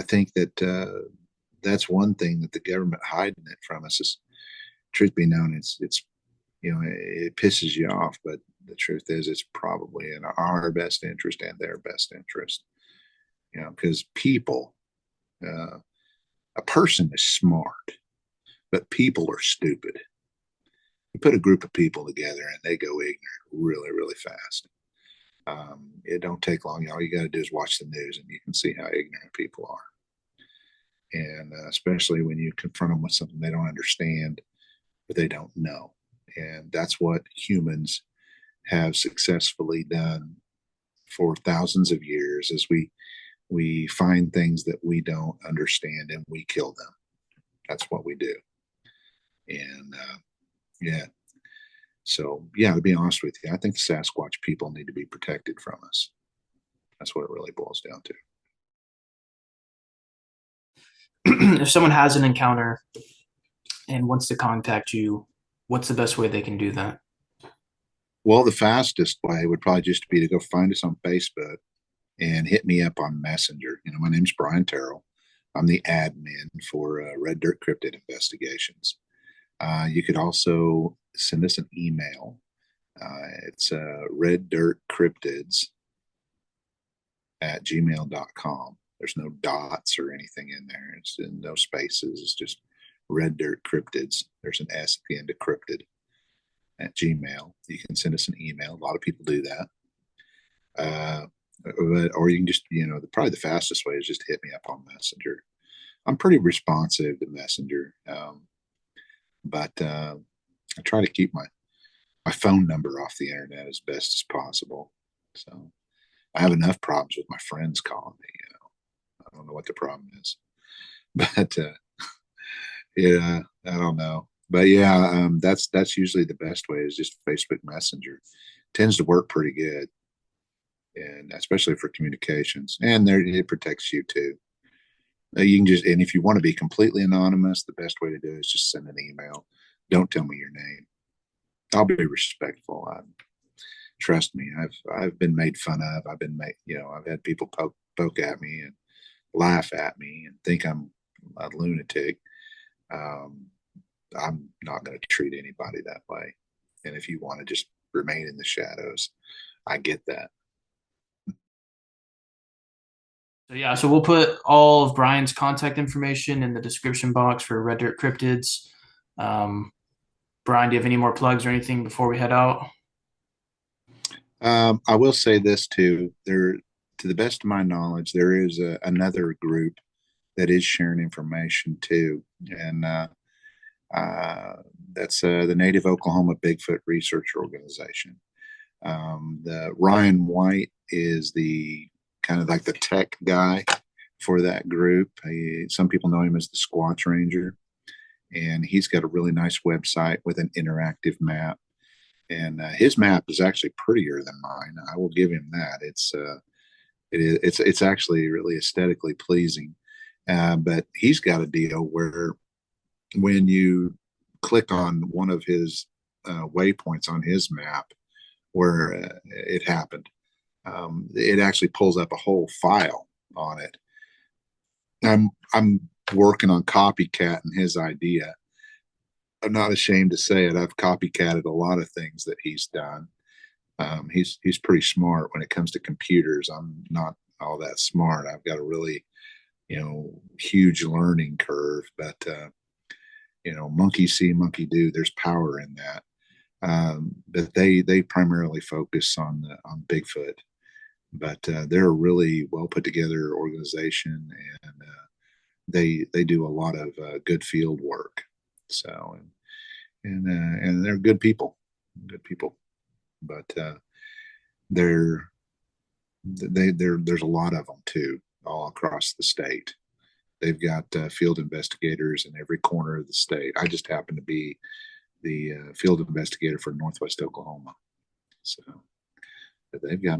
think that that's one thing that the government hiding it from us is, truth be known, it's it pisses you off, but the truth is it's probably in our best interest and their best interest. Because people, a person is smart, but people are stupid. You put a group of people together and they go ignorant really, really fast. It don't take long. All you got to do is watch the news and you can see how ignorant people are. And especially when you confront them with something they don't understand, but they don't know. And that's what humans have successfully done for thousands of years, is we find things that we don't understand and we kill them. That's what we do. And yeah. So, yeah, to be honest with you, I think the Sasquatch people need to be protected from us. That's what it really boils down to. If someone has an encounter and wants to contact you, what's the best way they can do that? Well, the fastest way would probably just be to go find us on Facebook and hit me up on Messenger. My name's Brian Terrell. I'm the admin for Red Dirt Cryptid Investigations. You could also send us an email. It's reddirtcryptids at gmail.com. There's no dots or anything in there. It's in no spaces. It's just Red Dirt Cryptids. There's an S at the end of cryptid at Gmail. You can send us an email. A lot of people do that. Or you can just, probably the fastest way is just hit me up on Messenger. I'm pretty responsive to Messenger. But I try to keep my phone number off the internet as best as possible. So I have enough problems with my friends calling me. I don't know what the problem is, but yeah, I don't know. But yeah, that's usually the best way, is just Facebook Messenger. It tends to work pretty good, and especially for communications. And there, it protects you too. You can just, and if you want to be completely anonymous, the best way to do it is just send an email. Don't tell me your name. I'll be respectful. Trust me, I've been made fun of. I've been made, I've had people poke at me and laugh at me and think I'm a lunatic. Um, I'm not going to treat anybody that way. And if you want to just remain in the shadows, I get that. So yeah, so we'll put all of Brian's contact information in the description box for Red Dirt Cryptids. Brian, do you have any more plugs or anything before we head out? I will say this too. To the best of my knowledge, there is another group that is sharing information too, and uh, that's the Native Oklahoma Bigfoot Research Organization. The Ryan White is the kind of like the tech guy for that group. Some people know him as the Squatch Ranger, and he's got a really nice website with an interactive map. And his map is actually prettier than mine. I will give him that. It's actually really aesthetically pleasing. But he's got a deal where when you click on one of his waypoints on his map where it happened, it actually pulls up a whole file on it. I'm working on copycatting his idea. I'm not ashamed to say it. I've copycatted a lot of things that he's done. He's pretty smart when it comes to computers. I'm not all that smart. I've got a really huge learning curve, but monkey see, monkey do. There's power in that. But they primarily focus on Bigfoot, but they're a really well put together organization, and they do a lot of good field work. So and they're good people, but they're there's a lot of them too, all across the state. They've got field investigators in every corner of the state. I just happen to be the field investigator for Northwest Oklahoma. So they've got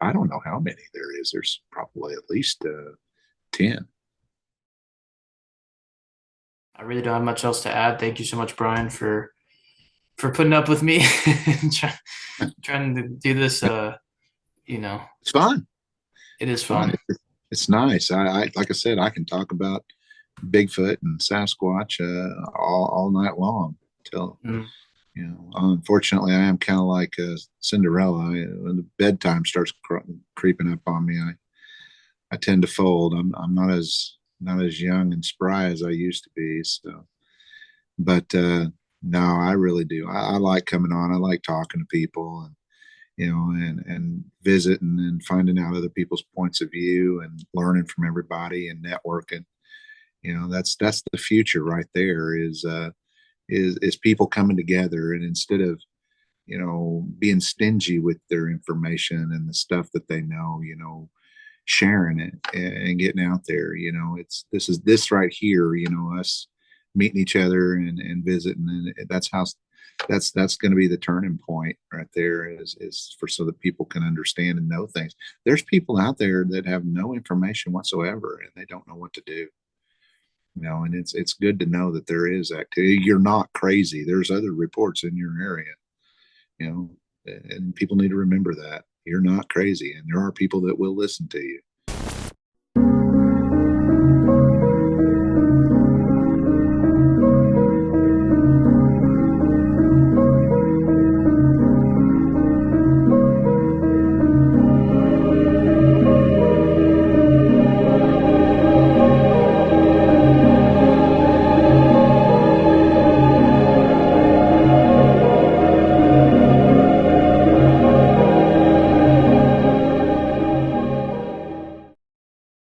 I don't know how many there is. There's probably at least 10. I really don't have much else to add. Thank you so much, Brian, for putting up with me and trying to do this. It's fun. It is It's fun. fun. It's nice. I like I said, I can talk about Bigfoot and Sasquatch all night long till Mm. Unfortunately, I am kind of like Cinderella. When the bedtime starts creeping up on me, I tend to fold. I'm not as young and spry as I used to be. So, but no, I really do. I like coming on. I like talking to people and and visiting and finding out other people's points of view and learning from everybody and networking. That's the future right there. Is people coming together, and instead of being stingy with their information and the stuff that they know, sharing it and getting out there. This right here, us meeting each other and visiting, and that's going to be the turning point right there, is for so that people can understand and know things. There's people out there that have no information whatsoever and they don't know what to do. And it's good to know that there is activity. You're not crazy. There's other reports in your area, and people need to remember that you're not crazy, and there are people that will listen to you.